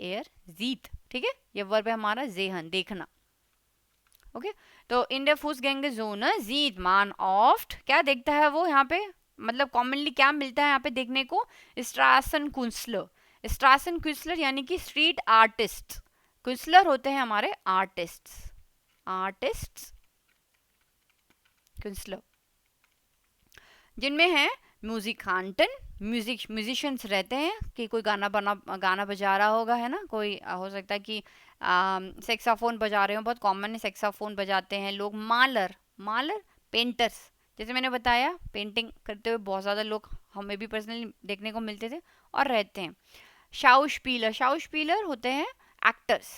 sieht, ठीक है, ये वर्ब है हमारा जेहन, देखना। ओके, तो इन der Fußgängerzone sieht man oft, क्या देखता है वो यहाँ पे, मतलब कॉमनली क्या मिलता है यहाँ पे देखने को, Straßenkünstler, Straßenkünstler यानी कि स्ट्रीट आर्टिस्ट, कुंसलर होते हैं हमारे आर्टिस्ट्स, आर्टिस्ट्स कुंसलर, जिनमें है म्यूजिकांटन, म्यूजिशियंस रहते हैं कि कोई गाना बजा रहा होगा, है ना, कोई हो सकता है कि सेक्साफोन बजा रहे हो, बहुत कॉमन है सेक्साफोन बजाते हैं लोग, मालर पेंटर्स, जैसे मैंने बताया पेंटिंग करते हुए बहुत ज़्यादा लोग हमें भी पर्सनली देखने को मिलते थे और रहते हैं। शाउस्पीलर होते हैं एक्टर्स,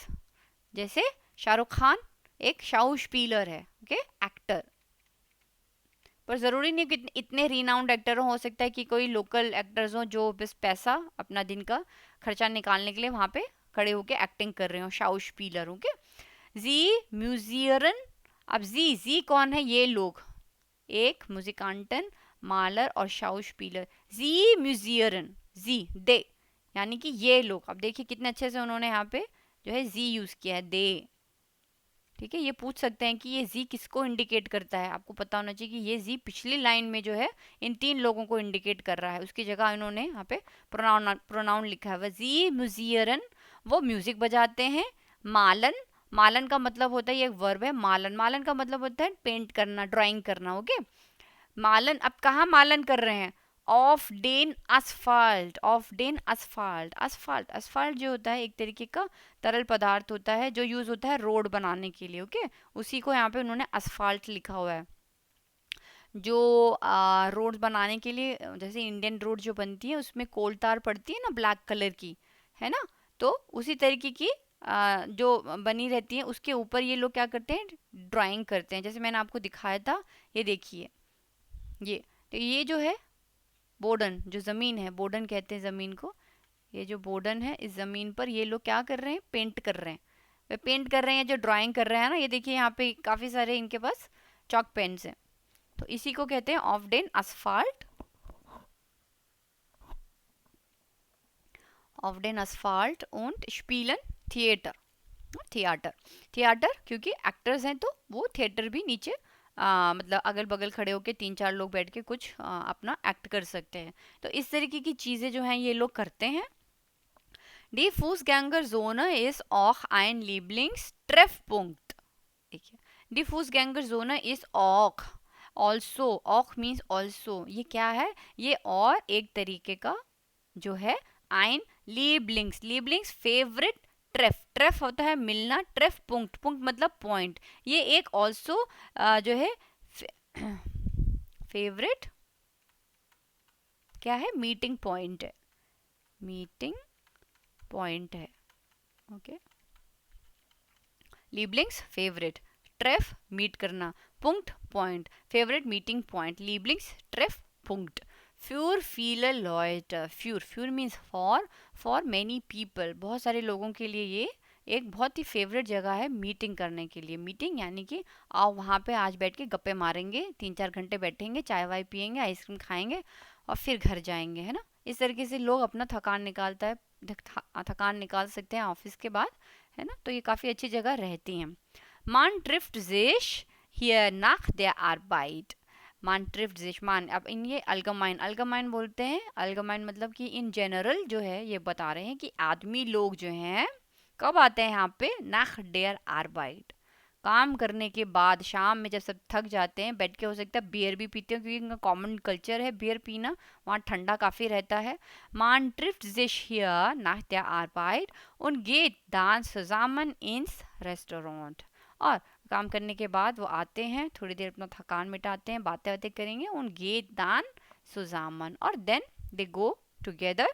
जैसे शाहरुख खान एक शाउस्पीलर है, ओके, एक्टर, पर ज़रूरी नहीं कि इतने रीनाउंड एक्टर हो सकता है कि कोई लोकल एक्टर्स हो जो बस पैसा अपना दिन का खर्चा निकालने के लिए वहाँ पे खड़े होके एक्टिंग कर रहे हो, शाउस्पीलर, ओके। जी म्यूजियरन, अब जी कौन है, ये लोग, एक म्यूजिकांटन, मालर और शाउस्पीलर, जी म्यूजियरन, जी दे, यानी कि ये लोग, अब देखिए कितने अच्छे से उन्होंने यहाँ पे जो है जी यूज़ किया है, दे, ठीक है। ये पूछ सकते हैं कि ये जी किसको इंडिकेट करता है, आपको पता होना चाहिए कि ये जी पिछली लाइन में जो है इन 3 लोगों को इंडिकेट कर रहा है, उसकी जगह इन्होंने यहाँ पे प्रोनाउन लिखा है, जी म्यूजियरन, वो म्यूजिक बजाते हैं, मालन का मतलब होता है, ये एक वर्ब है, मालन का मतलब होता है पेंट करना, ड्राइंग करना, ओके। मालन, अब कहाँ मालन कर रहे हैं, ऑफ डेन asphalt, ऑफ डेन asphalt जो होता है एक तरीके का तरल पदार्थ होता है जो यूज होता है रोड बनाने के लिए, ओके, उसी को यहाँ पे उन्होंने asphalt लिखा हुआ है, जो रोड बनाने के लिए, जैसे इंडियन रोड जो बनती है उसमें कोल तार पड़ती है ना ब्लैक कलर की, है ना, तो उसी तरीके की जो बनी रहती है उसके ऊपर ये लोग क्या करते हैं, ड्राइंग करते हैं, जैसे मैंने आपको दिखाया था, ये देखिए, ये तो ये जो है बोर्डन, जो ज़मीन है, बोर्डन कहते हैं ज़मीन को, ये जो बोर्डन है इस ज़मीन पर ये लोग क्या कर रहे हैं, पेंट कर रहे हैं, वे पेंट कर रहे हैं, जो ड्राइंग कर रहे हैं ना, ये देखिए यहाँ पे काफ़ी सारे इनके पास चॉक पेन्स हैं, तो इसी को कहते हैं ऑफ डेन asphalt, ऑफ डेन asphalt und spielen थिएटर, थिएटर क्योंकि एक्टर्स हैं तो वो थिएटर भी नीचे मतलब अगल बगल खड़े होके 3-4 लोग बैठ के कुछ अपना एक्ट कर सकते हैं, तो इस तरीके की चीज़ें जो हैं ये लोग करते हैं। Die Fußgängerzone ist auch ein Lieblingstreffpunkt, देखिए दी Fußgängerzone इज ऑक ऑल्सो, ऑक मीन्स ऑल्सो, ये क्या है, ये और एक तरीके का जो है आइन लीबलिंग्स, लीबलिंग्स फेवरेट, ट्रेफ, ट्रेफ होता है मिलना, ट्रेफ पुंक्ट, पुंक्ट मतलब पॉइंट, ये एक ऑल्सो जो है फेवरेट क्या है, मीटिंग पॉइंट है, मीटिंग पॉइंट है, ओके। लीबलिंग्स फेवरेट, ट्रेफ मीट करना, पुंक्ट पॉइंट, फेवरेट मीटिंग पॉइंट, लीबलिंग्स ट्रेफ पुंक्ट। फ्यूर फील लॉयटर, फ्यूर, फ्यूर मीन्स फॉर मैनी पीपल, बहुत सारे लोगों के लिए ये एक बहुत ही फेवरेट जगह है मीटिंग करने के लिए। मीटिंग यानी कि आओ वहाँ पे आज बैठ के गप्पे मारेंगे, 3-4 घंटे बैठेंगे, चाय वाय पियेंगे, आइसक्रीम खाएंगे और फिर घर जाएंगे, है ना। इस तरीके से लोग अपना थकान निकालता है, थकान निकाल सकते हैं ऑफिस के बाद, है ना। तो ये काफ़ी अच्छी जगह रहती हैं। मान ट्रिफ्ट जिश हियर नाख दे आर्बाइट, मान ट्रिफ्ट जिश, मान, अब इन ये अलगमाइन, अलगमाइन बोलते हैं, अलगमाइन मतलब कि इन जनरल जो है ये बता रहे हैं कि आदमी लोग जो हैं कब आते हैं यहाँ पे, नाख डेयर आर्बाइट, काम करने के बाद शाम में जब सब थक जाते हैं बैठ के, हो सकता है बियर भी पीते हैं क्योंकि इनका कॉमन कल्चर है बियर पीना, वहाँ ठंडा काफ़ी रहता है। मान ट्रिफ्ट जिश हियर नाख der Arbeit und geht dann zusammen ins Restaurant, और काम करने के बाद वो आते हैं, थोड़ी देर अपना थकान मिटाते हैं, बातें बातें करेंगे, उन geht dann zusammen, और देन दे गो टुगेदर,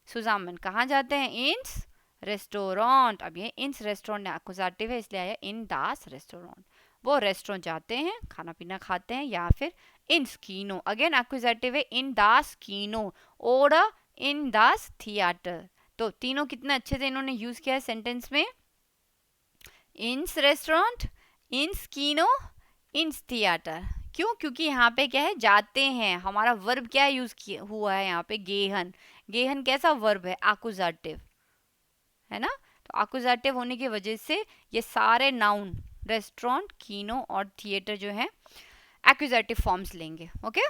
सुजामन कहाँ जाते हैं, इंस रेस्टोरेंट, अब ये इंस रेस्टोरेंट एक्कुजाटिव है इसलिए आया इन दास रेस्टोरेंट, वो रेस्टोरेंट जाते हैं, खाना पीना खाते हैं, या फिर इन स्कीनो, अगेन एक्कुजाटिव है, इन दास कीनो, ओरा इन दास थिएटर। तो तीनों कितना अच्छे से इन्होंने यूज किया है सेंटेंस में, इंस रेस्टोरेंट, इंस कीनो, इंस थिएटर। क्यों, क्योंकि यहाँ पे क्या है, जाते हैं, हमारा वर्ब क्या यूज किया हुआ है यहाँ पे, गेहन, गेहन कैसा वर्ब है, एक्कुजाटिव, है ना। तो एक्कुजाटिव होने की वजह से ये सारे नाउन रेस्टोरेंट, कीनो और थिएटर जो है एक्कुजाटिव फॉर्म्स लेंगे, ओके।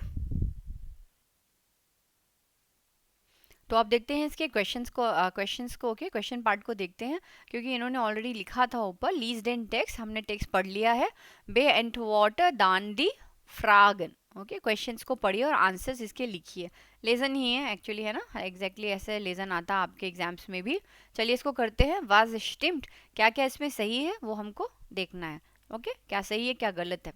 तो आप देखते हैं इसके क्वेश्चंस को ओके, क्वेश्चन पार्ट को देखते हैं, क्योंकि इन्होंने ऑलरेडी लिखा था ऊपर लीज डेन टेक्स्ट, हमने टेक्स्ट पढ़ लिया है, बे एंड वाटर दान दी फ्रागन, ओके। क्वेश्चंस को पढ़िए और आंसर्स इसके लिखिए, लेसन ही है एक्चुअली, है ना, एग्जैक्टली ऐसे लेसन आता है आपके एग्जाम्स में भी। चलिए इसको करते हैं, वाज स्टिम्ड, क्या क्या इसमें सही है वो हमको देखना है, ओके, क्या सही है क्या गलत है।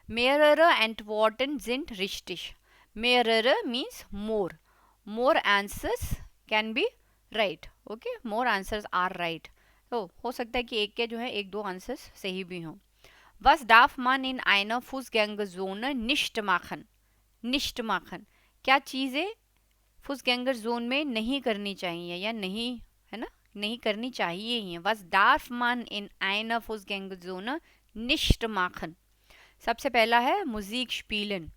मेरर एंड वाटन जिंट रिश्टिश, मेरर means more, more answers can be right, okay, more answers are right, तो हो सकता है कि एक के जो है 1-2 आंसर्स सही भी हों। Was darf man in einer Fußgängerzone nicht machen, nicht machen, क्या चीज़ें Fußgängerzone में नहीं करनी चाहिए या नहीं, है ना, नहीं करनी चाहिए ही। Was darf man in einer Fußgängerzone nicht machen, सबसे पहला है Musik spielen,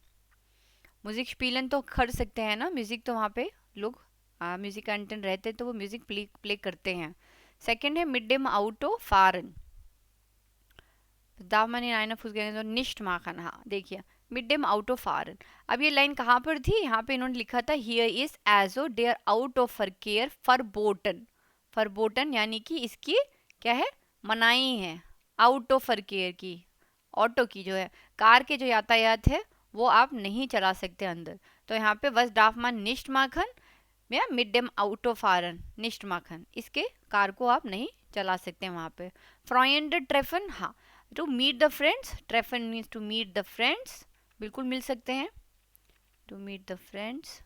म्यूजिक स्पीलन तो कर सकते हैं ना, म्यूजिक तो वहाँ पे लोग म्यूजिक कंटेंट रहते हैं तो वो म्यूजिक प्ले करते हैं। सेकंड है मिड डेम आउटो फारन, दामन इन आइना फुसगेंगे निश्ट माखन, हाँ देखिए मिड डेम आउटो फारन। अब ये लाइन कहाँ पर थी, यहाँ पे इन्होंने लिखा था हियर इज एजो डेयर आउट ऑफ फर केयर फरबोटन, फरबोटन यानी कि इसकी क्या है, मनाही है, आउट ऑफ फर केयर की, ऑटो की जो है, कार के जो यातायात है वो आप नहीं चला सकते अंदर। तो यहाँ पे वस डाफ मान निश्ट माखन या मिड डेम आउटो फारन निश्ट माखन, इसके कार को आप नहीं चला सकते हैं वहाँ पे। फ्रॉइंड ट्रेफन, हाँ, टू मीट द फ्रेंड्स, ट्रेफन means to meet the friends, बिल्कुल मिल सकते हैं, टू मीट द फ्रेंड्स,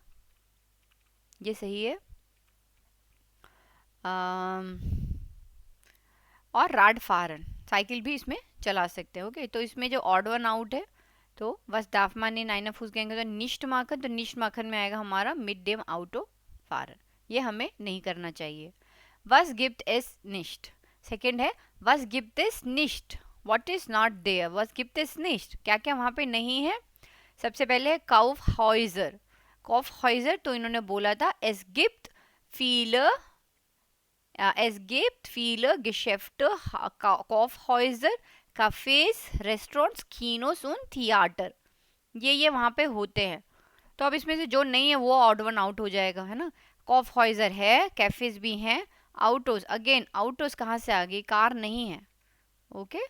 ये सही है। और राड फारन, साइकिल भी इसमें चला सकते हैं, ओके। तो इसमें जो ऑड वन आउट है, तो बस दाफमान ने नाइन फुसगेंगे तो निश्ट माखन, तो निश्ट माखन में आएगा हमारा मिड डेम आउटो फारन, ये हमें नहीं करना चाहिए। वस गिफ्ट इज निश्ट, सेकेंड है वस गिफ्ट इज निश्ट, व्हाट इज नॉट देयर, वस गिफ्ट इज निश्ट, क्या क्या वहाँ पे नहीं है। सबसे पहले है काउफ हॉइजर, कॉफ हॉइजर तो इन्होंने बोला था S gift feel, es gibt viele Geschäfte, Kaufhäuser, Cafés, Restaurants, Kinos und Theater, ये वहाँ पे होते हैं। तो अब इसमें से जो नहीं है वो ऑड वन आउट हो जाएगा, है ना। कॉफहॉइजर है, कैफेज भी हैं, आउटोज, अगेन आउटोज कहाँ से आ गई, कार नहीं है, ओके,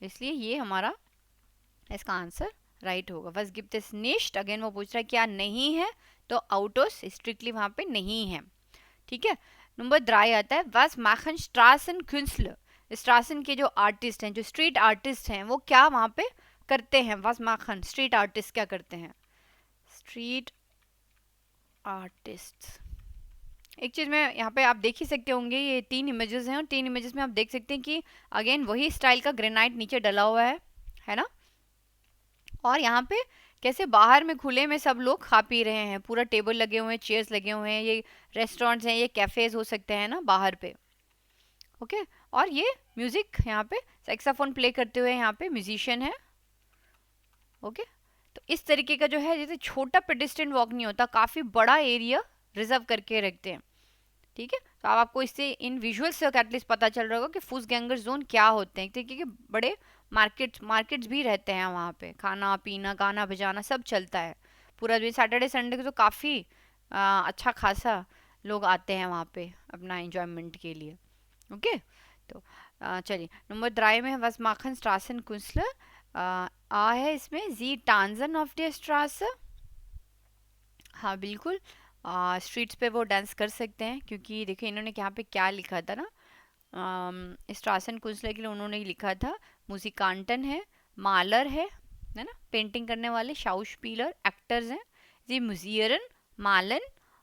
इसलिए ये हमारा इसका आंसर राइट होगा। वस गिफ्ट इज निश्ट, अगेन वो पूछ रहा है क्या नहीं है, तो आउटोस स्ट्रिक्टली वहां पे नहीं है, ठीक है। नंबर 3 आता है वस माखन स्ट्रासन कुंस्टलर, स्ट्रासन के जो आर्टिस्ट हैं, जो स्ट्रीट आर्टिस्ट हैं, वो क्या वहां पे करते हैं। वस माखन स्ट्रीट आर्टिस्ट क्या करते हैं, स्ट्रीट आर्टिस्ट। एक चीज में यहाँ पे आप देख ही सकते होंगे, ये 3 इमेजेस हैं और 3 इमेजेस में आप देख सकते हैं कि अगेन वही स्टाइल का ग्रेनाइट नीचे डला हुआ है ना। और यहाँ पे कैसे बाहर में खुले में सब लोग खा पी रहे हैं, पूरा टेबल लगे हुए हैं, चेयर्स लगे हुए हैं, ये रेस्टोरेंट्स हैं, ये कैफेज हो सकते हैं ना बाहर पे, ओके। और ये म्यूजिक यहाँ पे सैक्सोफोन प्ले करते हुए यहाँ पे म्यूजिशियन है, ओके। तो इस तरीके का जो है, जैसे छोटा पेडेस्ट्रियन वॉक नहीं होता, काफी बड़ा एरिया रिजर्व करके रखते हैं, ठीक है। तो अब आपको इससे इन विजुअल्स से एटलीस्ट पता चल रहा होगा कि फुसगैंगर जोन क्या होते हैं। क्योंकि बड़े मार्केट्स भी रहते हैं वहाँ पे, खाना पीना गाना बजाना सब चलता है पूरा दिन। सैटरडे संडे को तो काफ़ी अच्छा खासा लोग आते हैं वहाँ पे अपना एंजॉयमेंट के लिए, ओके। तो चलिए नंबर 3 में वस माखन स्ट्रासन कुंसलर आ है इसमें जी टांजन ऑफ द स्ट्रास। हाँ बिल्कुल, स्ट्रीट्स पे वो डांस कर सकते हैं, क्योंकि देखिए इन्होंने यहाँ पे क्या लिखा था ना, स्ट्रासन कुंसलर के लिए उन्होंने लिखा था मुजिकांटन है, मालर है ना, पेंटिंग करने वाले, शाउस्पीलर एक्टर्स हैं, जी म्यूजियरन मालन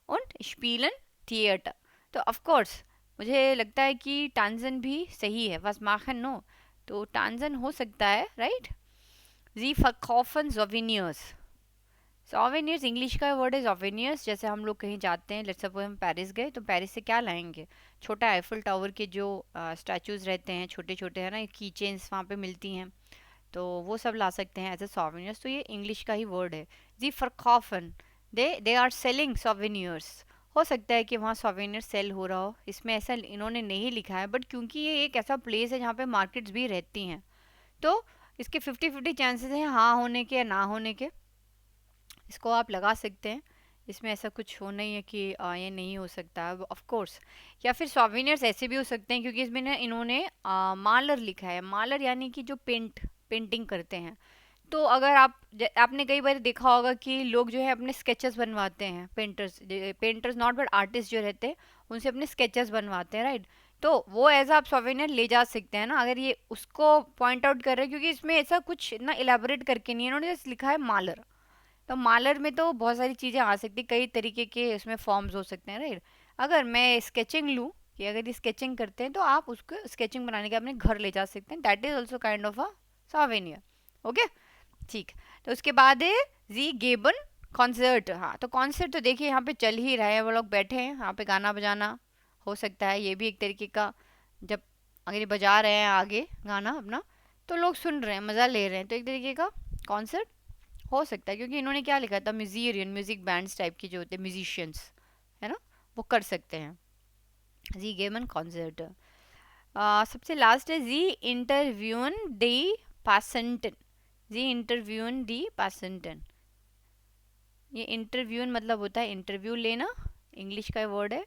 और स्पीलन थिएटर। तो ऑफ कोर्स मुझे लगता है कि टांजन भी सही है, बस माखन नो, तो टांजन हो सकता है, राइट। जी फकॉफन जोविनियर्स, सोवेनियर्स इंग्लिश का वर्ड है सोवेनियर्स। जैसे हम लोग कहीं जाते हैं, लेट्स सपोज हम पेरिस गए, तो पेरिस से क्या लाएंगे, छोटा आईफल टावर के जो स्टैचूज रहते हैं छोटे छोटे, है ना, की चेन्स वहाँ पे मिलती हैं, तो वो सब ला सकते हैं एज ए सोवेनियर्स। तो ये इंग्लिश का ही वर्ड है। जी फरकॉफन, दे आर सेलिंग सोवेनियर्स, हो सकता है कि वहाँ सोवेनियर सेल हो रहा हो, इसमें ऐसा इन्होंने नहीं लिखा है, बट क्योंकि ये एक ऐसा प्लेस है जहाँ पे मार्केट्स भी रहती हैं, तो इसके 50-50 चांसेस हैं हाँ होने के या ना होने के, इसको आप लगा सकते हैं। इसमें ऐसा कुछ हो नहीं है कि ये नहीं हो सकता ऑफ कोर्स। या फिर सोवेनियर्स ऐसे भी हो सकते हैं, क्योंकि इसमें ना इन्होंने मालर लिखा है, मालर यानी कि जो पेंटिंग करते हैं। तो अगर आपने कई बार देखा होगा कि लोग जो है अपने स्केचेस बनवाते हैं, पेंटर्स नॉट बट आर्टिस्ट जो रहते हैं उनसे अपने स्केचेस बनवाते हैं, राइट। तो वो एज आप सोवेनियर ले जा सकते हैं ना, अगर ये उसको पॉइंट आउट कर रहे हैं, क्योंकि इसमें ऐसा कुछ ना इलेबोरेट करके नहीं है, इन्होंने जस्ट लिखा है मालर। तो मालर में तो बहुत सारी चीज़ें आ सकती, कई तरीके के इसमें फॉर्म्स हो सकते हैं, राइट। अगर मैं स्केचिंग लूँ कि अगर ये स्केचिंग करते हैं, तो आप उसको स्केचिंग बनाने के अपने घर ले जा सकते हैं, that is also kind of a souvenir, okay, ठीक। तो उसके बाद है जी गेबन कॉन्सर्ट। हाँ, तो कॉन्सर्ट तो देखिए यहाँ पे चल ही रहा है, वो लोग बैठे हैं यहाँ पे, गाना बजाना हो सकता है, ये भी एक तरीके का, जब अगर ये बजा रहे हैं आगे गाना अपना, तो लोग सुन रहे हैं, मज़ा ले रहे हैं, तो एक तरीके का कॉन्सर्ट हो सकता है। क्योंकि इन्होंने क्या लिखा था, म्यूजियरियन, म्यूजिक बैंड्स टाइप के जो होते हैं, म्यूजिशियंस, है ना, वो कर सकते हैं। जी गेमन कॉन्सर्ट। सबसे लास्ट है जी इंटरव्यून डी पासेंटन। जी इंटरव्यून डी पासेंटन, ये इंटरव्यून मतलब होता है इंटरव्यू लेना, इंग्लिश का वर्ड है,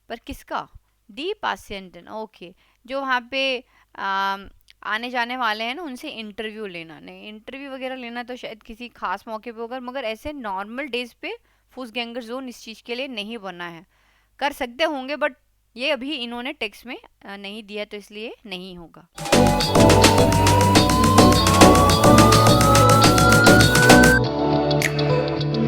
पर किसका, डी पासेंटन, ओके। जो वहाँ पे आने जाने वाले हैं ना, उनसे इंटरव्यू लेना, नहीं इंटरव्यू वगैरह लेना तो शायद किसी खास मौके पे होगा, मगर ऐसे नॉर्मल डेज पे फुसगैंगर जोन इस चीज़ के लिए नहीं बना है। कर सकते होंगे, बट ये अभी इन्होंने टेक्स्ट में नहीं दिया, तो इसलिए नहीं होगा।